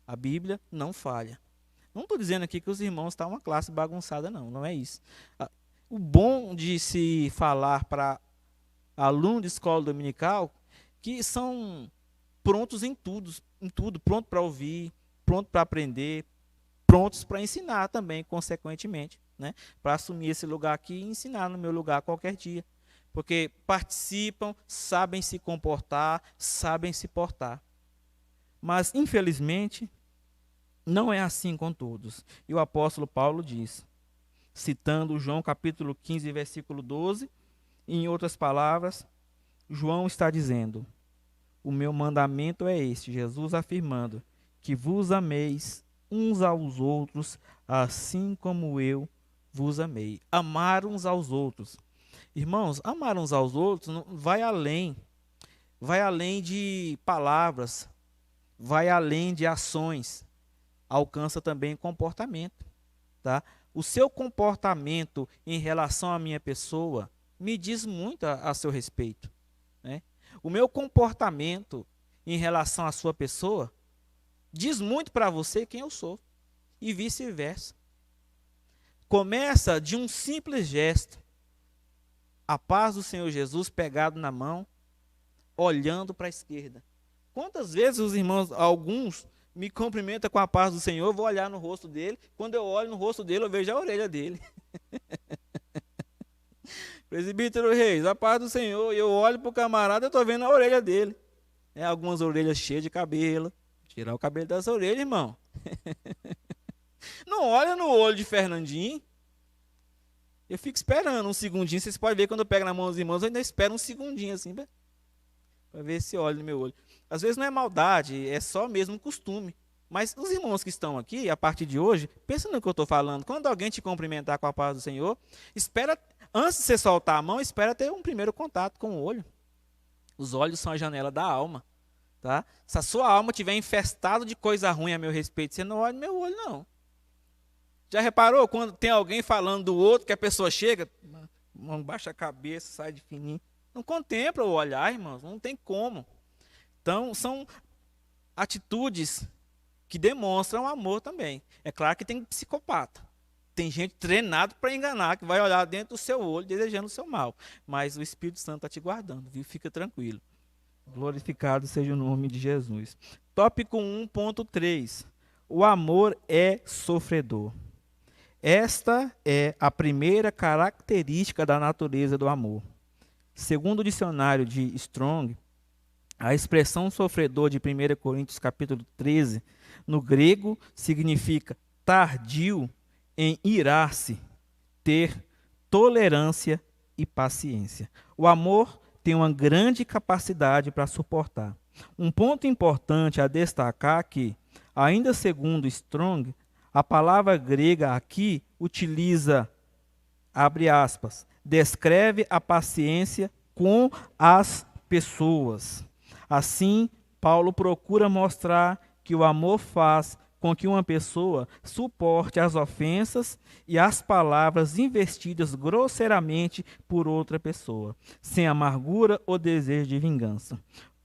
Speaker 1: A Bíblia não falha. Não estou dizendo aqui que os irmãos estão uma classe bagunçada, não é isso. O bom de se falar para aluno de escola dominical, que são prontos em tudo, pronto para ouvir, pronto para aprender, prontos para ensinar também, consequentemente, né? Para assumir esse lugar aqui e ensinar no meu lugar qualquer dia. Porque participam, sabem se comportar, sabem se portar. Mas, infelizmente, não é assim com todos. E o apóstolo Paulo diz, citando João capítulo 15, versículo 12, em outras palavras, João está dizendo, o meu mandamento é este, Jesus afirmando, que vos ameis uns aos outros, assim como eu vos amei. Amar uns aos outros. Irmãos, amar uns aos outros vai além de palavras, vai além de ações, alcança também comportamento, tá? O seu comportamento em relação à minha pessoa me diz muito a seu respeito, né? O meu comportamento em relação à sua pessoa diz muito para você quem eu sou e vice-versa. Começa de um simples gesto, a paz do Senhor Jesus pegado na mão, olhando para a esquerda. Quantas vezes os irmãos, alguns me cumprimenta com a paz do Senhor, eu vou olhar no rosto dele, quando eu olho no rosto dele, eu vejo a orelha dele. Presbítero Reis, a paz do Senhor, e eu olho para o camarada, eu estou vendo a orelha dele. Algumas orelhas cheias de cabelo, tirar o cabelo das orelhas, irmão. Não olha no olho de Fernandinho. Eu fico esperando um segundinho, vocês podem ver quando eu pego na mão dos irmãos, eu ainda espero um segundinho assim, para ver se olha no meu olho. Às vezes não é maldade, é só mesmo costume. Mas os irmãos que estão aqui, a partir de hoje, pensa no que eu estou falando. Quando alguém te cumprimentar com a paz do Senhor, espera, antes de você soltar a mão, espera ter um primeiro contato com o olho. Os olhos são a janela da alma. Tá? Se a sua alma estiver infestada de coisa ruim a meu respeito, você não olha no meu olho, não. Já reparou quando tem alguém falando do outro, que a pessoa chega, baixa a cabeça, sai de fininho. Não contempla o olhar, irmãos, não tem como. Então, são atitudes que demonstram amor também. É claro que tem psicopata. Tem gente treinada para enganar, que vai olhar dentro do seu olho, desejando o seu mal. Mas o Espírito Santo está te guardando, viu? Fica tranquilo. Glorificado seja o nome de Jesus. Tópico 1.3. O amor é sofredor. Esta é a primeira característica da natureza do amor. Segundo o dicionário de Strong, a expressão sofredor de 1 Coríntios capítulo 13, no grego, significa tardio em irar-se, ter tolerância e paciência. O amor tem uma grande capacidade para suportar. Um ponto importante a destacar é que, ainda segundo Strong, a palavra grega aqui utiliza, abre aspas, descreve a paciência com as pessoas. Assim, Paulo procura mostrar que o amor faz com que uma pessoa suporte as ofensas e as palavras investidas grosseiramente por outra pessoa, sem amargura ou desejo de vingança.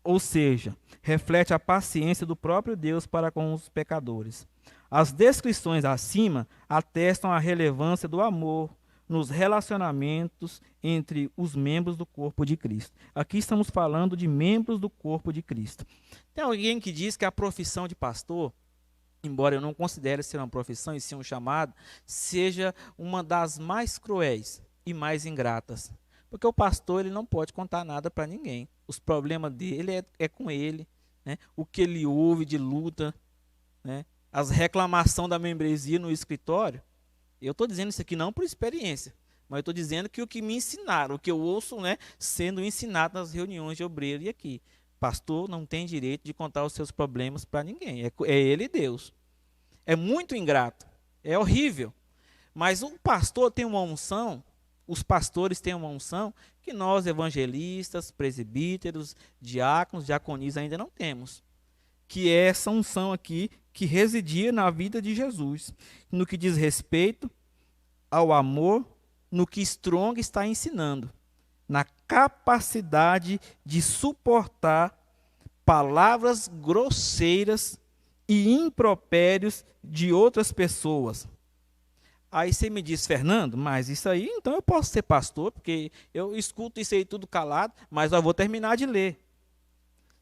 Speaker 1: Ou seja, reflete a paciência do próprio Deus para com os pecadores. As descrições acima atestam a relevância do amor nos relacionamentos entre os membros do corpo de Cristo. Aqui estamos falando de membros do corpo de Cristo. Tem alguém que diz que a profissão de pastor, embora eu não considere ser uma profissão e sim um chamado, seja uma das mais cruéis e mais ingratas. Porque o pastor ele não pode contar nada para ninguém. Os problemas dele é com ele, né? O que ele ouve de luta, né? As reclamações da membresia no escritório. Eu estou dizendo isso aqui não por experiência, mas eu estou dizendo que o que me ensinaram, o que eu ouço, né, sendo ensinado nas reuniões de obreiro e aqui. Pastor não tem direito de contar os seus problemas para ninguém. É ele e Deus. É muito ingrato. É horrível. Mas o pastor tem uma unção, os pastores têm uma unção que nós, evangelistas, presbíteros, diáconos, diaconisas, ainda não temos. Que é essa unção aqui que residia na vida de Jesus. No que diz respeito ao amor, no que Strong está ensinando. Na capacidade de suportar palavras grosseiras e impropérios de outras pessoas. Aí você me diz, Fernando, mas isso aí, então eu posso ser pastor, porque eu escuto isso aí tudo calado, mas eu vou terminar de ler.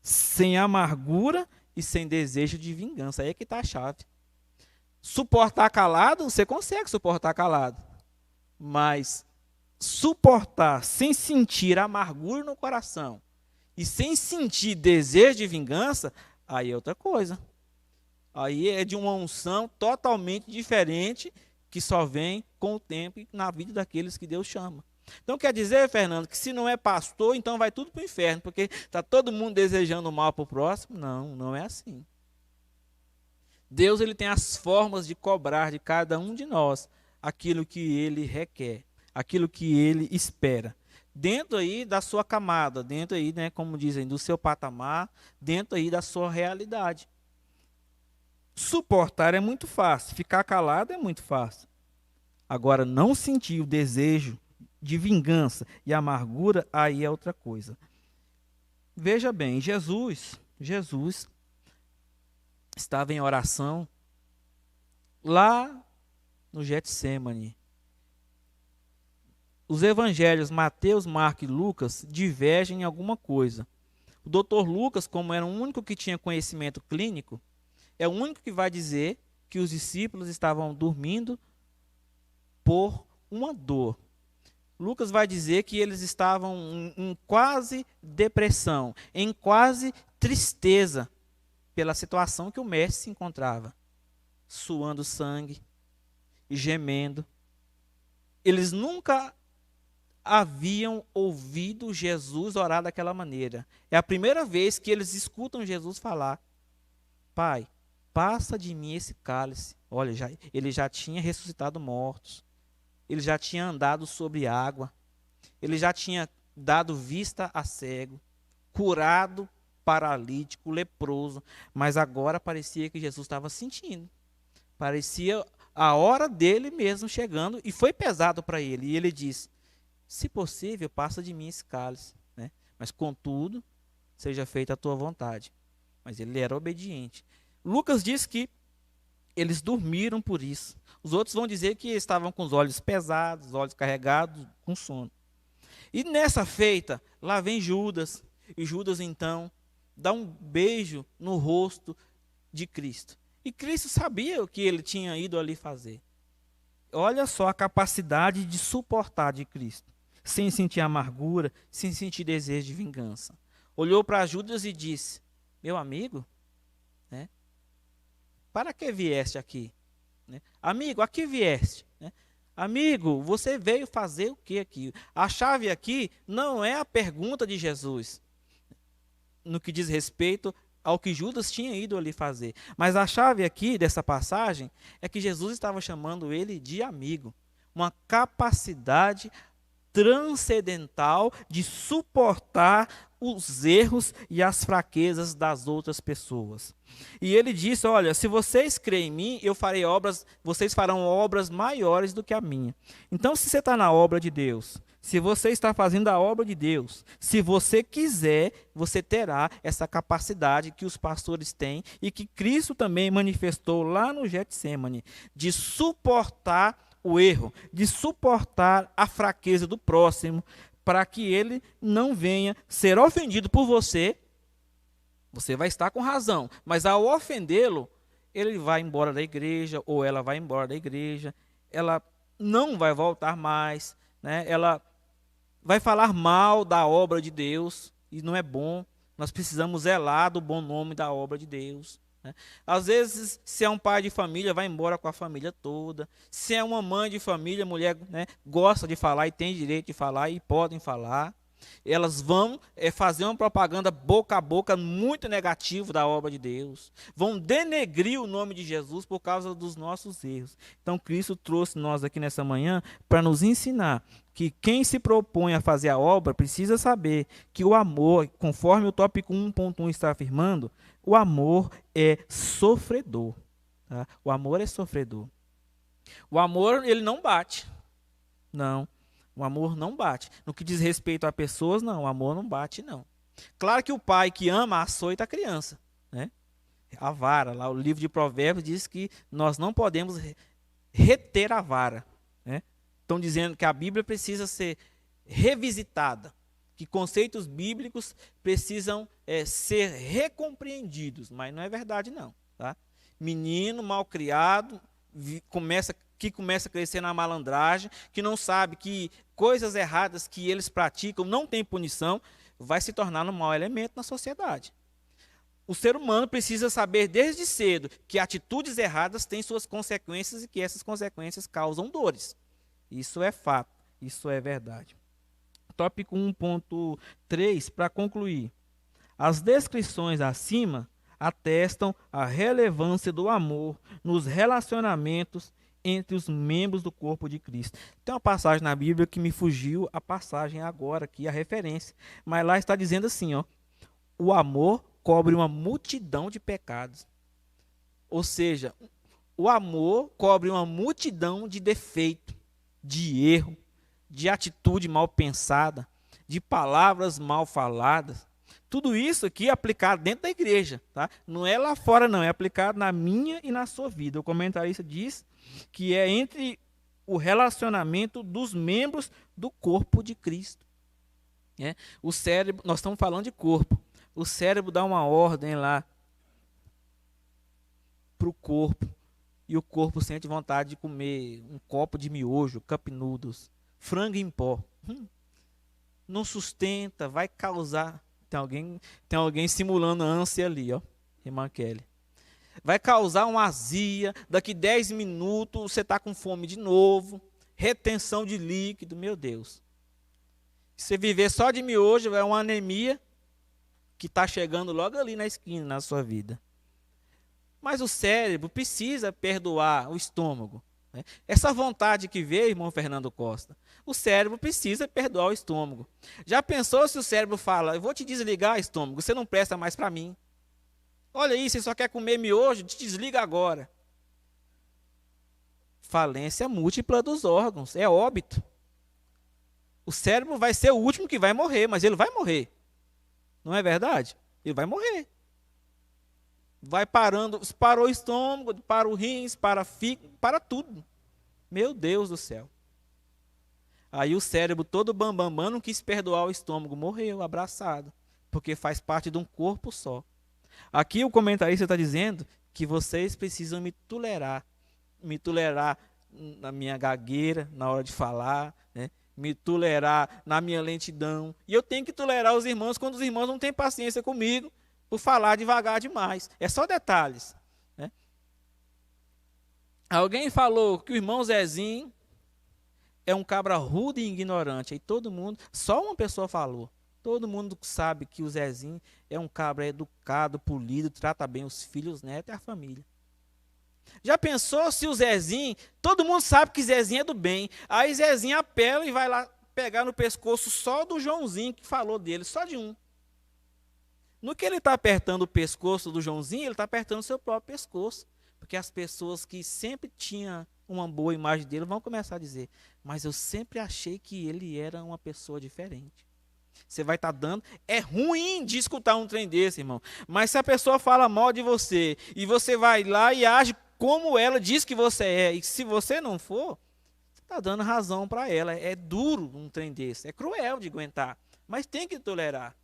Speaker 1: Sem amargura e sem desejo de vingança. Aí é que está a chave. Suportar calado, você consegue suportar calado. Mas suportar sem sentir amargura no coração e sem sentir desejo de vingança, aí é outra coisa. Aí é de uma unção totalmente diferente que só vem com o tempo e na vida daqueles que Deus chama. Então quer dizer, Fernando, que se não é pastor, então vai tudo para o inferno, porque está todo mundo desejando o mal para o próximo? Não, não é assim. Deus ele tem as formas de cobrar de cada um de nós aquilo que ele requer, aquilo que ele espera. Dentro aí da sua camada, dentro aí, né, como dizem, do seu patamar, dentro aí da sua realidade. Suportar é muito fácil, ficar calado é muito fácil. Agora, não sentir o desejo de vingança e amargura, aí é outra coisa. Veja bem, Jesus estava em oração lá no Getsêmani. Os evangelhos Mateus, Marcos e Lucas divergem em alguma coisa. O doutor Lucas, como era o único que tinha conhecimento clínico, é o único que vai dizer que os discípulos estavam dormindo por uma dor. Lucas vai dizer que eles estavam em quase depressão, em quase tristeza pela situação que o mestre se encontrava, suando sangue e gemendo. Eles nunca haviam ouvido Jesus orar daquela maneira. É a primeira vez que eles escutam Jesus falar: Pai, passa de mim esse cálice. Olha, ele já tinha ressuscitado mortos. Ele já tinha andado sobre água. Ele já tinha dado vista a cego, curado paralítico, leproso. Mas agora parecia que Jesus estava sentindo. Parecia a hora dele mesmo chegando. E foi pesado para ele. E ele disse: se possível, passa de mim esse cálice, né? Mas contudo, seja feita a tua vontade. Mas ele era obediente. Lucas diz que eles dormiram por isso. Os outros vão dizer que estavam com os olhos pesados, os olhos carregados, com sono. E nessa feita, lá vem Judas. E Judas, então, dá um beijo no rosto de Cristo. E Cristo sabia o que ele tinha ido ali fazer. Olha só a capacidade de suportar de Cristo, sem sentir amargura, sem sentir desejo de vingança. Olhou para Judas e disse: meu amigo, né, para que vieste aqui? Né? Amigo, a que vieste? Né? Amigo, você veio fazer o que aqui? A chave aqui não é a pergunta de Jesus, no que diz respeito ao que Judas tinha ido ali fazer. Mas a chave aqui dessa passagem é que Jesus estava chamando ele de amigo. Uma capacidade transcendental de suportar os erros e as fraquezas das outras pessoas. E ele disse: olha, se vocês creem em mim, eu farei obras, vocês farão obras maiores do que a minha. Então, se você está na obra de Deus, se você está fazendo a obra de Deus, se você quiser, você terá essa capacidade que os pastores têm e que Cristo também manifestou lá no Getsemane, de suportar o erro, de suportar a fraqueza do próximo, para que ele não venha ser ofendido por você. Você vai estar com razão, mas ao ofendê-lo, ele vai embora da igreja, ou ela vai embora da igreja, ela não vai voltar mais, né? Ela vai falar mal da obra de Deus, e não é bom. Nós precisamos zelar do bom nome da obra de Deus. Né? Às vezes, se é um pai de família, vai embora com a família toda. Se é uma mãe de família, a mulher, né, gosta de falar e tem direito de falar e podem falar. Elas vão fazer uma propaganda boca a boca muito negativa da obra de Deus. Vão denegrir o nome de Jesus por causa dos nossos erros. Então, Cristo trouxe nós aqui nessa manhã para nos ensinar que quem se propõe a fazer a obra precisa saber que o amor, conforme o tópico 1.1 está afirmando, o amor é sofredor. Tá? O amor é sofredor. O amor, ele não bate. Não. O amor não bate. No que diz respeito a pessoas, não. O amor não bate, não. Claro que o pai que ama açoita a criança. Né? A vara, lá o livro de Provérbios diz que nós não podemos reter a vara. Né? Estão dizendo que a Bíblia precisa ser revisitada. Que conceitos bíblicos precisam ser recompreendidos. Mas não é verdade, não. Tá? Menino mal criado, que começa a crescer na malandragem, que não sabe que coisas erradas que eles praticam não tem punição, vai se tornar um mau elemento na sociedade. O ser humano precisa saber desde cedo que atitudes erradas têm suas consequências e que essas consequências causam dores. Isso é fato, isso é verdade. Tópico 1.3, para concluir. As descrições acima atestam a relevância do amor nos relacionamentos entre os membros do corpo de Cristo. Tem uma passagem na Bíblia que me fugiu a passagem agora aqui, a referência. Mas lá está dizendo assim, ó, o amor cobre uma multidão de pecados. Ou seja, o amor cobre uma multidão de defeito, de erro, de atitude mal pensada, de palavras mal faladas. Tudo isso aqui é aplicado dentro da igreja. Tá? Não é lá fora, não. É aplicado na minha e na sua vida. O comentarista diz que é entre o relacionamento dos membros do corpo de Cristo. O cérebro, nós estamos falando de corpo. O cérebro dá uma ordem lá para o corpo. E o corpo sente vontade de comer um copo de miojo, cup noodles, frango em pó. Não sustenta, vai causar. Tem alguém simulando a ânsia ali, ó. Irmã Kelly. Vai causar uma azia, daqui 10 minutos você está com fome de novo, retenção de líquido, meu Deus. Se você viver só de miojo, é uma anemia que está chegando logo ali na esquina, na sua vida. Mas o cérebro precisa perdoar o estômago. Né? Essa vontade que veio, irmão Fernando Costa, o cérebro precisa perdoar o estômago. Já pensou se o cérebro fala, eu vou te desligar, estômago, você não presta mais para mim. Olha aí, você só quer comer miojo, te desliga agora. Falência múltipla dos órgãos, é óbito. O cérebro vai ser o último que vai morrer, mas ele vai morrer. Não é verdade? Ele vai morrer. Vai parando, para o estômago, para o rins, para a fígado, para tudo. Meu Deus do céu. Aí o cérebro todo bambambam não quis perdoar o estômago, morreu abraçado, porque faz parte de um corpo só. Aqui o comentarista está dizendo que vocês precisam me tolerar na minha gagueira, na hora de falar, né? Me tolerar na minha lentidão. E eu tenho que tolerar os irmãos quando os irmãos não têm paciência comigo por falar devagar demais. É só detalhes, né? Alguém falou que o irmão Zezinho é um cabra rude e ignorante. Aí todo mundo, só uma pessoa falou. Todo mundo sabe que o Zezinho é um cabra educado, polido, trata bem os filhos, os netos e a família. Já pensou se o Zezinho, todo mundo sabe que Zezinho é do bem, aí Zezinho apela e vai lá pegar no pescoço só do Joãozinho que falou dele, só de um. No que ele está apertando o pescoço do Joãozinho, ele está apertando o seu próprio pescoço, porque as pessoas que sempre tinham uma boa imagem dele vão começar a dizer, mas eu sempre achei que ele era uma pessoa diferente. Você vai estar dando, é ruim de escutar um trem desse, irmão, mas se a pessoa fala mal de você, e você vai lá e age como ela diz que você é, e se você não for, você está dando razão para ela. É duro um trem desse, é cruel de aguentar, mas tem que tolerar.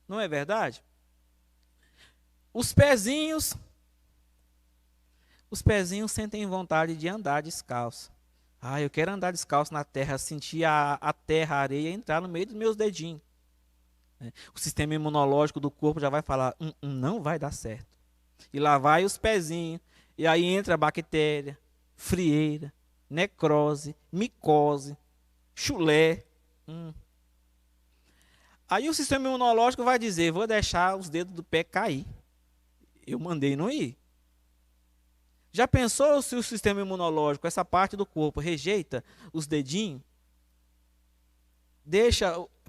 Speaker 1: Não é verdade? Os pezinhos sentem vontade de andar descalço. Ah, eu quero andar descalço na terra, sentir a terra, a areia entrar no meio dos meus dedinhos. O sistema imunológico do corpo já vai falar, não vai dar certo. E lá vai os pezinhos. E aí entra bactéria, frieira, necrose, micose, chulé. Aí o sistema imunológico vai dizer, vou deixar os dedos do pé cair. Eu mandei não ir. Já pensou se o sistema imunológico, essa parte do corpo, rejeita os dedinhos?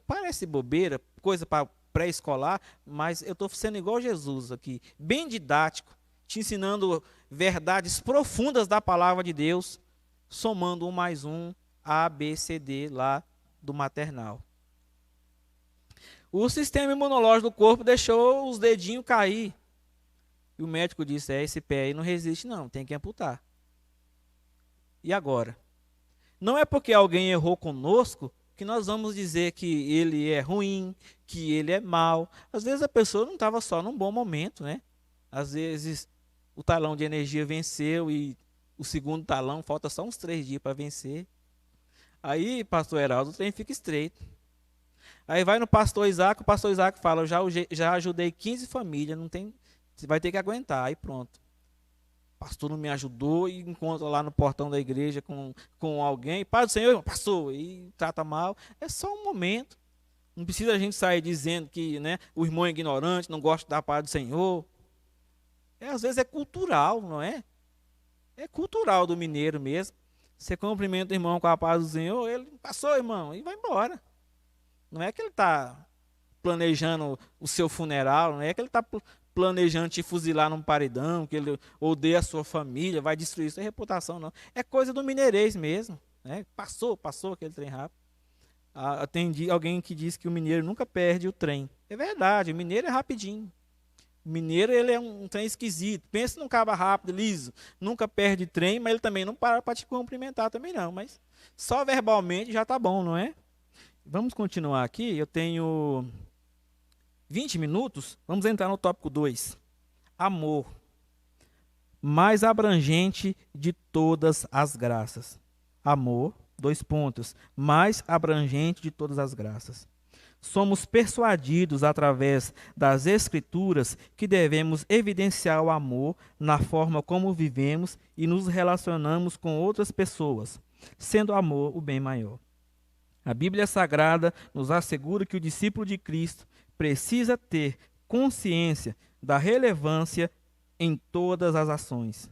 Speaker 1: Parece bobeira, coisa para pré-escolar, mas eu estou sendo igual Jesus aqui, bem didático, te ensinando verdades profundas da palavra de Deus, somando 1 mais 1, A, B, C, D, lá do maternal. O sistema imunológico do corpo deixou os dedinhos cair. E o médico disse, esse pé aí não resiste não, tem que amputar. E agora? Não é porque alguém errou conosco que nós vamos dizer que ele é ruim, que ele é mau. Às vezes a pessoa não estava só num bom momento, né? Às vezes o talão de energia venceu e o segundo talão falta só uns 3 dias para vencer. Aí, pastor Heraldo, o trem fica estreito. Aí vai no pastor Isaac, o pastor Isaac fala, eu já ajudei 15 famílias, não tem, você vai ter que aguentar. Aí pronto. O pastor não me ajudou e encontra lá no portão da igreja com alguém, Pai do Senhor, passou, e trata mal. É só um momento. Não precisa a gente sair dizendo que, né, o irmão é ignorante, não gosta da paz do Senhor. Às vezes é cultural, não é? É cultural do mineiro mesmo. Você cumprimenta o irmão com a paz do Senhor, ele passou, irmão, e vai embora. Não é que ele está planejando o seu funeral, não é que ele está planejando te fuzilar num paredão, que ele odeia a sua família, vai destruir sua reputação, não. É coisa do mineirês mesmo, né? Passou aquele trem rápido. Tem alguém que diz que o mineiro nunca perde o trem. É verdade, o mineiro é rapidinho. O mineiro, ele é um trem esquisito. Pensa num cabo rápido, liso. Nunca perde trem, mas ele também não para te cumprimentar também não. Mas só verbalmente já tá bom, não é? Vamos continuar aqui. Eu tenho 20 minutos. Vamos entrar no tópico 2. Amor. Mais abrangente de todas as graças. Amor, 2 pontos. Mais abrangente de todas as graças. Somos persuadidos através das Escrituras que devemos evidenciar o amor na forma como vivemos e nos relacionamos com outras pessoas, sendo o amor o bem maior. A Bíblia Sagrada nos assegura que o discípulo de Cristo precisa ter consciência da relevância em todas as ações,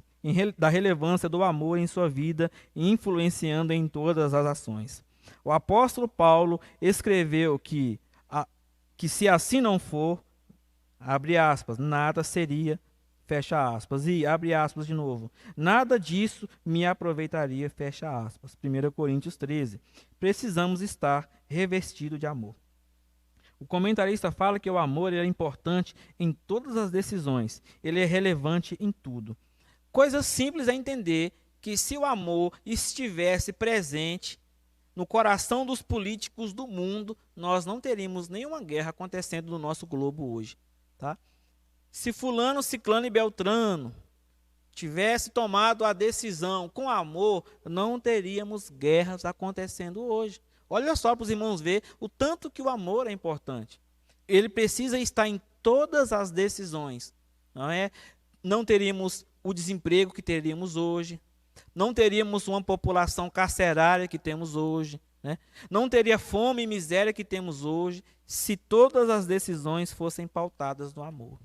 Speaker 1: da relevância do amor em sua vida e influenciando em todas as ações. O apóstolo Paulo escreveu que se assim não for, abre aspas, nada seria, fecha aspas, e abre aspas de novo, nada disso me aproveitaria, fecha aspas. 1 Coríntios 13. Precisamos estar revestidos de amor. O comentarista fala que o amor é importante em todas as decisões, ele é relevante em tudo. Coisa simples é entender que se o amor estivesse presente no coração dos políticos do mundo, nós não teríamos nenhuma guerra acontecendo no nosso globo hoje. Tá? Se fulano, ciclano e beltrano tivesse tomado a decisão com amor, não teríamos guerras acontecendo hoje. Olha só para os irmãos ver o tanto que o amor é importante. Ele precisa estar em todas as decisões, não é? Não teríamos o desemprego que teríamos hoje, não teríamos uma população carcerária que temos hoje, né? Não teria fome e miséria que temos hoje, se todas as decisões fossem pautadas no amor.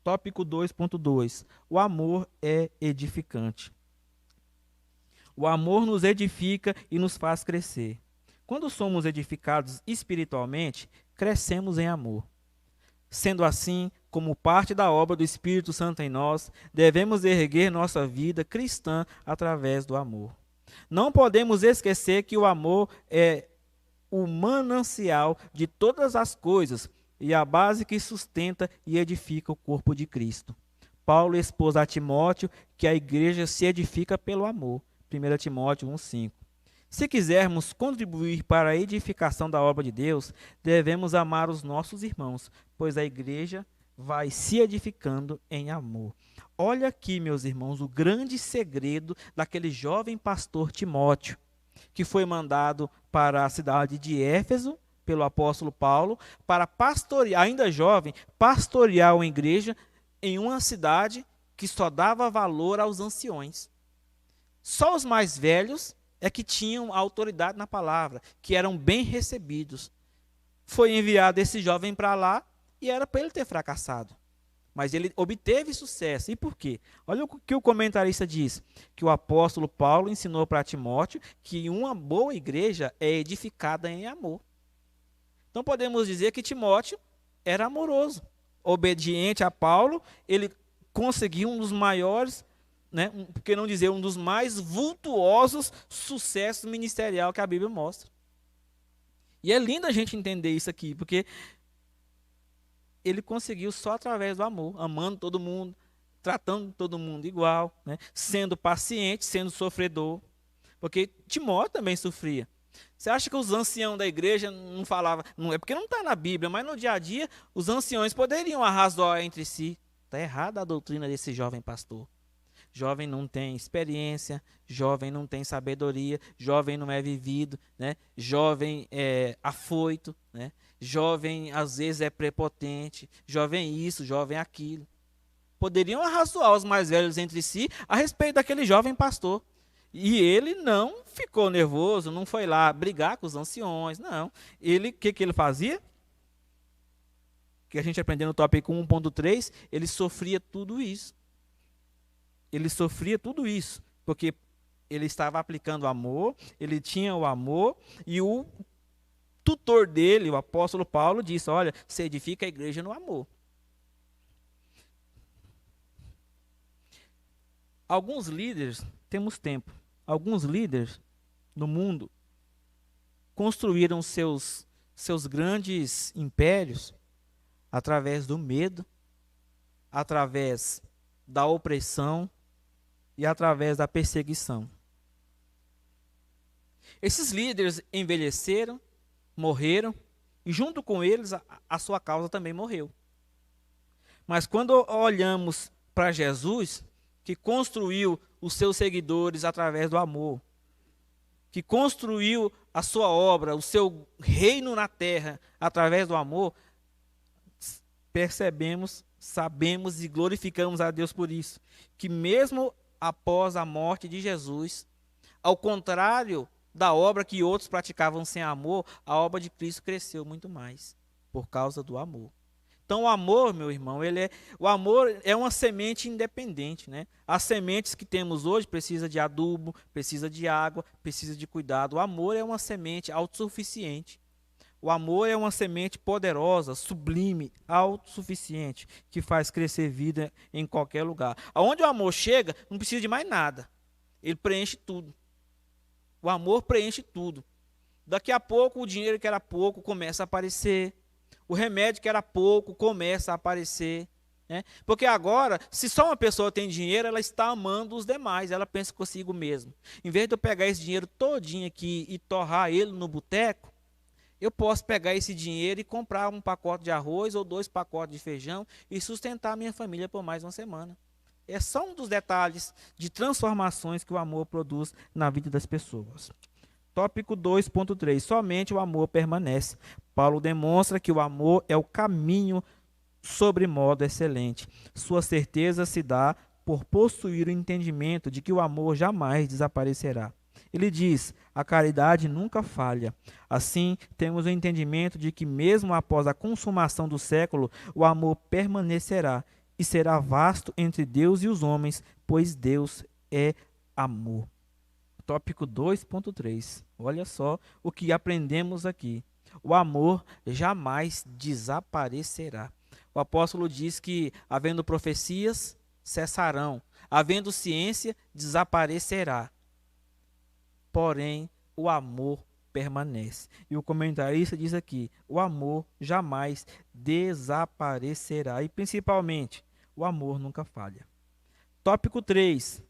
Speaker 1: Tópico 2.2. O amor é edificante. O amor nos edifica e nos faz crescer. Quando somos edificados espiritualmente, crescemos em amor. Sendo assim, como parte da obra do Espírito Santo em nós, devemos erguer nossa vida cristã através do amor. Não podemos esquecer que o amor é o manancial de todas as coisas e a base que sustenta e edifica o corpo de Cristo. Paulo expôs a Timóteo que a igreja se edifica pelo amor. 1 Timóteo 1,5. Se quisermos contribuir para a edificação da obra de Deus, devemos amar os nossos irmãos, pois a igreja vai se edificando em amor. Olha aqui, meus irmãos, o grande segredo daquele jovem pastor Timóteo, que foi mandado para a cidade de Éfeso, pelo apóstolo Paulo, para pastorear, ainda jovem, pastorear uma igreja em uma cidade que só dava valor aos anciões. Só os mais velhos é que tinham autoridade na palavra, que eram bem recebidos. Foi enviado esse jovem para lá e era para ele ter fracassado. Mas ele obteve sucesso. E por quê? Olha o que o comentarista diz, que o apóstolo Paulo ensinou para Timóteo que uma boa igreja é edificada em amor. Então podemos dizer que Timóteo era amoroso, obediente a Paulo, ele conseguiu um dos maiores, né, por que não dizer um dos mais vultuosos sucessos ministerial que a Bíblia mostra. E é lindo a gente entender isso aqui, porque ele conseguiu só através do amor, amando todo mundo, tratando todo mundo igual, né, sendo paciente, sendo sofredor, porque Timóteo também sofria. Você acha que os anciãos da igreja não falavam, não é porque não está na Bíblia, mas no dia a dia os anciões poderiam arrazoar entre si. Está errada a doutrina desse jovem pastor. Jovem não tem experiência, jovem não tem sabedoria, jovem não é vivido, né? Jovem é afoito, né? Jovem às vezes é prepotente, jovem isso, jovem aquilo. Poderiam arrazoar os mais velhos entre si a respeito daquele jovem pastor. E ele não ficou nervoso, não foi lá brigar com os anciões, não. Ele, o que ele fazia? Que a gente aprendeu no tópico 1.3, ele sofria tudo isso. Ele sofria tudo isso, porque ele estava aplicando amor, ele tinha o amor, e o tutor dele, o apóstolo Paulo, disse, olha, você edifica a igreja no amor. Alguns líderes, temos tempo, alguns líderes no mundo construíram seus grandes impérios através do medo, através da opressão e através da perseguição. Esses líderes envelheceram, morreram, e junto com eles a sua causa também morreu. Mas quando olhamos para Jesus, que construiu os seus seguidores através do amor, que construiu a sua obra, o seu reino na terra através do amor, percebemos, sabemos e glorificamos a Deus por isso, que mesmo após a morte de Jesus, ao contrário da obra que outros praticavam sem amor, a obra de Cristo cresceu muito mais, por causa do amor. Então o amor, meu irmão, o amor é uma semente independente, né? As sementes que temos hoje precisam de adubo, precisa de água, precisa de cuidado. O amor é uma semente autossuficiente. O amor é uma semente poderosa, sublime, autossuficiente, que faz crescer vida em qualquer lugar. Aonde o amor chega, não precisa de mais nada. Ele preenche tudo. O amor preenche tudo. Daqui a pouco o dinheiro que era pouco começa a aparecer. O remédio que era pouco começa a aparecer, né? Porque agora, se só uma pessoa tem dinheiro, ela está amando os demais, ela pensa consigo mesmo. Em vez de eu pegar esse dinheiro todinho aqui e torrar ele no boteco, eu posso pegar esse dinheiro e comprar um pacote de arroz ou 2 pacotes de feijão e sustentar a minha família por mais uma semana. É só um dos detalhes de transformações que o amor produz na vida das pessoas. Tópico 2.3. Somente o amor permanece. Paulo demonstra que o amor é o caminho sobremodo excelente. Sua certeza se dá por possuir o entendimento de que o amor jamais desaparecerá. Ele diz: a caridade nunca falha. Assim, temos o entendimento de que, mesmo após a consumação do século, o amor permanecerá e será vasto entre Deus e os homens, pois Deus é amor. Tópico 2.3. Olha só o que aprendemos aqui. O amor jamais desaparecerá. O apóstolo diz que, havendo profecias, cessarão. Havendo ciência, desaparecerá. Porém, o amor permanece. E o comentarista diz aqui: o amor jamais desaparecerá. E, principalmente, o amor nunca falha. Tópico 3.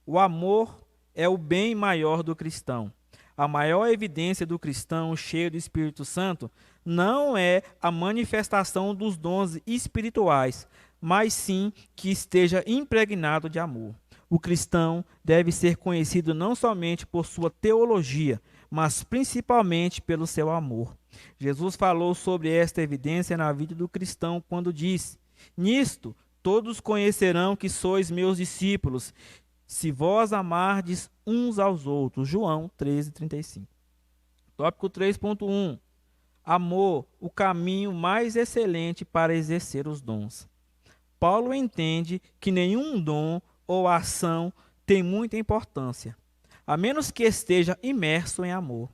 Speaker 1: O amor é o bem maior do cristão. A maior evidência do cristão cheio do Espírito Santo não é a manifestação dos dons espirituais, mas sim que esteja impregnado de amor. O cristão deve ser conhecido não somente por sua teologia, mas principalmente pelo seu amor. Jesus falou sobre esta evidência na vida do cristão quando disse: nisto todos conhecerão que sois meus discípulos, se vós amardes uns aos outros. João 13:35. Tópico 3.1. Amor, o caminho mais excelente para exercer os dons. Paulo entende que nenhum dom ou ação tem muita importância, a menos que esteja imerso em amor.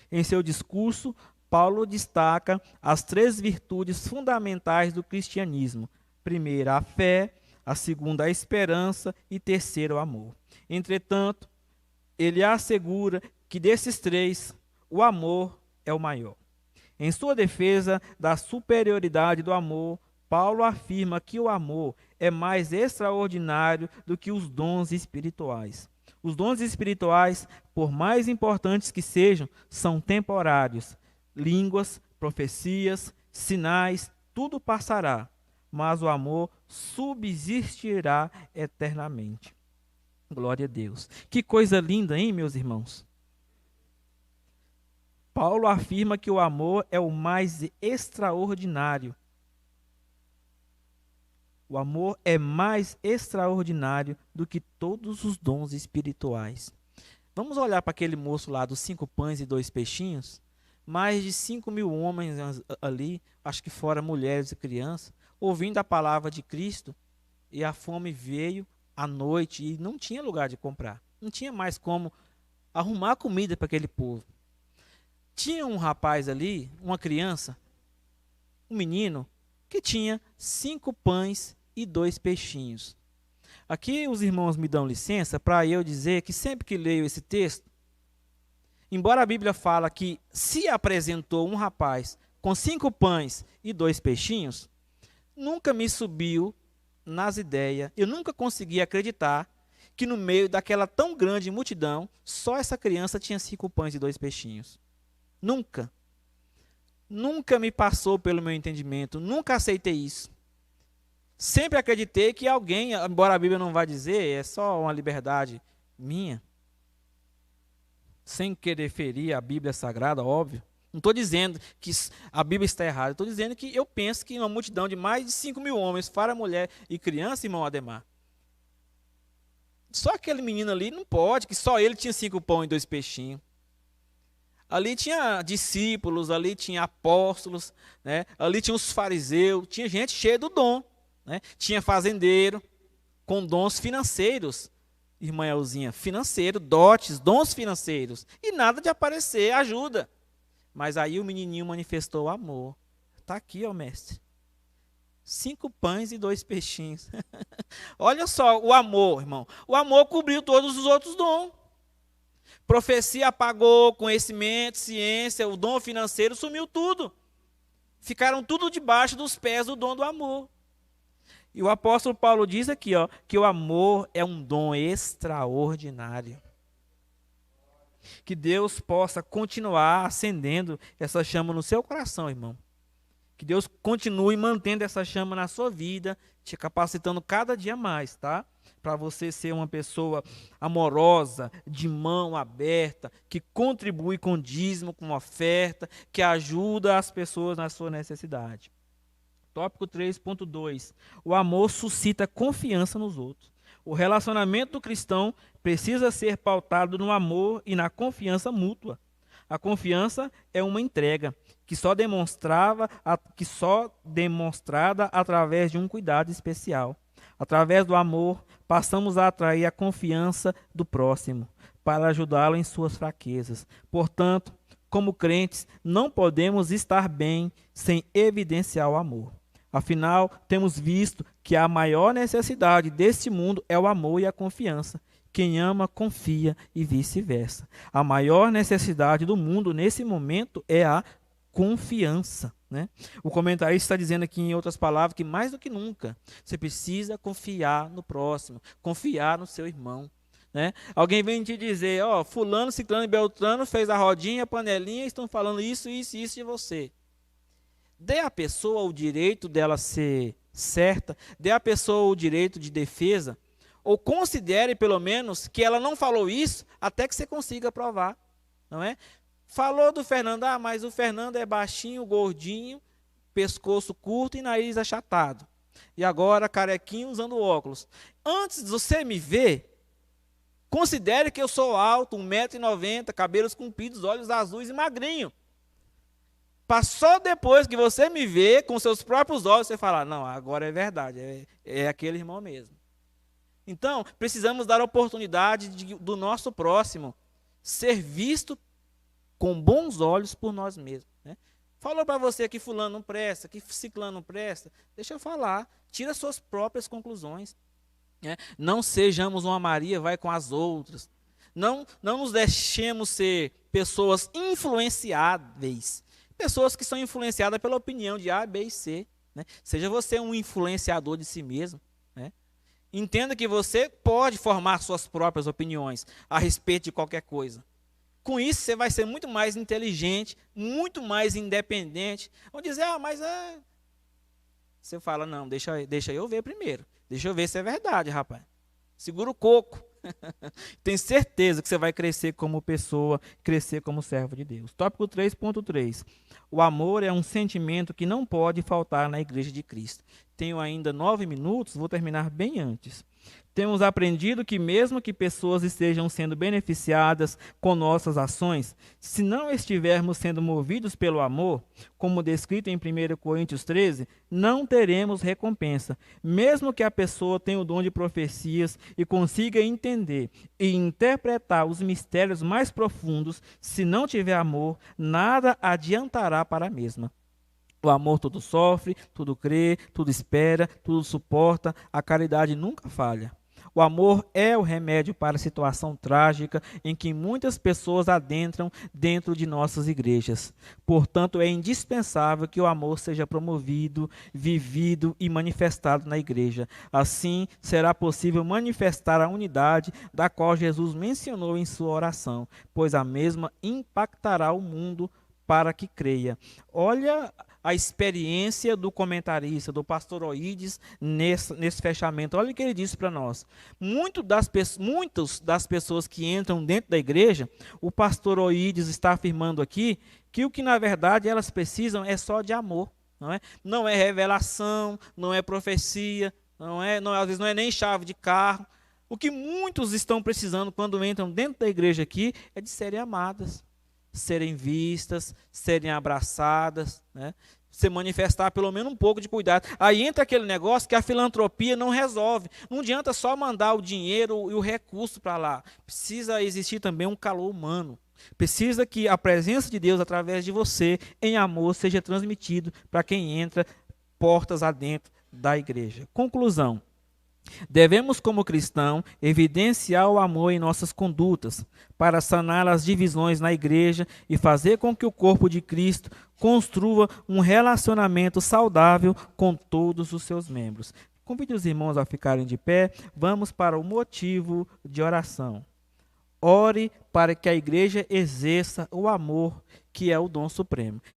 Speaker 1: Em seu discurso, Paulo destaca as 3 virtudes fundamentais do cristianismo: primeira, a fé; a segunda, a esperança; e terceiro, o amor. Entretanto, ele assegura que desses 3, o amor é o maior. Em sua defesa da superioridade do amor, Paulo afirma que o amor é mais extraordinário do que os dons espirituais. Os dons espirituais, por mais importantes que sejam, são temporários. Línguas, profecias, sinais, tudo passará, mas o amor subsistirá eternamente. Glória a Deus. Que coisa linda, hein, meus irmãos? Paulo afirma que o amor é o mais extraordinário. O amor é mais extraordinário do que todos os dons espirituais. Vamos olhar para aquele moço lá dos 5 pães e 2 peixinhos? Mais de 5.000 homens ali, acho que fora mulheres e crianças, ouvindo a palavra de Cristo, e a fome veio à noite e não tinha lugar de comprar. Não tinha mais como arrumar comida para aquele povo. Tinha um rapaz ali, uma criança, um menino, que tinha 5 pães e 2 peixinhos. Aqui os irmãos me dão licença para eu dizer que sempre que leio esse texto, embora a Bíblia fala que se apresentou um rapaz com 5 pães e 2 peixinhos, nunca me subiu nas ideias, eu nunca consegui acreditar que no meio daquela tão grande multidão, só essa criança tinha 5 pães e 2 peixinhos. Nunca. Nunca me passou pelo meu entendimento, nunca aceitei isso. Sempre acreditei que alguém, embora a Bíblia não vá dizer, é só uma liberdade minha, sem querer ferir a Bíblia Sagrada, óbvio. Não estou dizendo que a Bíblia está errada, estou dizendo que eu penso que uma multidão de mais de 5.000 homens, fora mulher e criança, irmão Ademar, só aquele menino ali não pode, que só ele tinha 5 pães e 2 peixinhos. Ali tinha discípulos, ali tinha apóstolos, né? Ali tinha os fariseus, tinha gente cheia do dom, né? Tinha fazendeiro com dons financeiros, irmã Elzinha, financeiro, dotes, dons financeiros, e nada de aparecer ajuda. Mas aí o menininho manifestou amor. Está aqui, ó mestre. 5 pães e 2 peixinhos. Olha só o amor, irmão. O amor cobriu todos os outros dons. Profecia apagou, conhecimento, ciência, o dom financeiro sumiu tudo. Ficaram tudo debaixo dos pés do dom do amor. E o apóstolo Paulo diz aqui, ó, que o amor é um dom extraordinário. Que Deus possa continuar acendendo essa chama no seu coração, irmão. Que Deus continue mantendo essa chama na sua vida, te capacitando cada dia mais, tá? para você ser uma pessoa amorosa, de mão aberta, que contribui com dízimo, com oferta, que ajuda as pessoas na sua necessidade. Tópico 3.2. O amor suscita confiança nos outros. O relacionamento do cristão precisa ser pautado no amor e na confiança mútua. A confiança é uma entrega que só demonstrada através de um cuidado especial. Através do amor, passamos a atrair a confiança do próximo para ajudá-lo em suas fraquezas. Portanto, como crentes, não podemos estar bem sem evidenciar o amor. Afinal, temos visto que a maior necessidade deste mundo é o amor e a confiança. Quem ama, confia e vice-versa. A maior necessidade do mundo nesse momento é a confiança, né? O comentarista está dizendo aqui, em outras palavras, que mais do que nunca, você precisa confiar no próximo, confiar no seu irmão, né? Alguém vem te dizer, ó, fulano, ciclano e beltrano fez a rodinha, a panelinha, estão falando isso, isso e isso de você. Dê à pessoa o direito dela ser certa, dê à pessoa o direito de defesa, ou considere pelo menos que ela não falou isso até que você consiga provar, não é? Falou do Fernando, mas o Fernando é baixinho, gordinho, pescoço curto e nariz achatado. E agora carequinho usando óculos. Antes de você me ver, considere que eu sou alto, 1,90 m, cabelos compridos, olhos azuis e magrinho. Passou depois que você me vê com seus próprios olhos, você fala, não, agora é verdade, é aquele irmão mesmo. Então, precisamos dar a oportunidade do nosso próximo ser visto com bons olhos por nós mesmos, né? Falou para você que fulano não presta, que ciclano não presta, deixa eu falar, tira suas próprias conclusões, né? Não sejamos uma Maria, vai com as outras. Não nos deixemos ser pessoas influenciáveis. Pessoas que são influenciadas pela opinião de A, B e C, né? Seja você um influenciador de si mesmo, né? Entenda que você pode formar suas próprias opiniões a respeito de qualquer coisa. Com isso, você vai ser muito mais inteligente, muito mais independente. Vão dizer, mas é... Você fala, não, deixa eu ver primeiro. Deixa eu ver se é verdade, rapaz. Segura o coco. Tenho certeza que você vai crescer como pessoa, crescer como servo de Deus. Tópico 3.3. O amor é um sentimento que não pode faltar na igreja de Cristo. Tenho ainda 9 minutos, vou terminar bem antes. Temos aprendido que mesmo que pessoas estejam sendo beneficiadas com nossas ações, se não estivermos sendo movidos pelo amor, como descrito em 1 Coríntios 13, não teremos recompensa. Mesmo que a pessoa tenha o dom de profecias e consiga entender e interpretar os mistérios mais profundos, se não tiver amor, nada adiantará para a mesma. O amor tudo sofre, tudo crê, tudo espera, tudo suporta, a caridade nunca falha. O amor é o remédio para a situação trágica em que muitas pessoas adentram dentro de nossas igrejas. Portanto, é indispensável que o amor seja promovido, vivido e manifestado na igreja. Assim, será possível manifestar a unidade da qual Jesus mencionou em sua oração, pois a mesma impactará o mundo para que creia. Olha a experiência do comentarista, do pastor Oídes, nesse fechamento. Olha o que ele disse para nós. Muitas das pessoas que entram dentro da igreja, o pastor Oídes está afirmando aqui que o que na verdade elas precisam é só de amor. Não é revelação, não é profecia, às vezes não é nem chave de carro. O que muitos estão precisando quando entram dentro da igreja aqui é de serem amadas, serem vistas, serem abraçadas, né? Se manifestar pelo menos um pouco de cuidado. Aí entra aquele negócio que a filantropia não resolve. Não adianta só mandar o dinheiro e o recurso para lá. Precisa existir também um calor humano. Precisa que a presença de Deus através de você, em amor, seja transmitido para quem entra portas adentro da igreja. Conclusão. Devemos, como cristão, evidenciar o amor em nossas condutas, para sanar as divisões na igreja e fazer com que o corpo de Cristo construa um relacionamento saudável com todos os seus membros. Convido os irmãos a ficarem de pé, vamos para o motivo de oração. Ore para que a igreja exerça o amor, que é o dom supremo.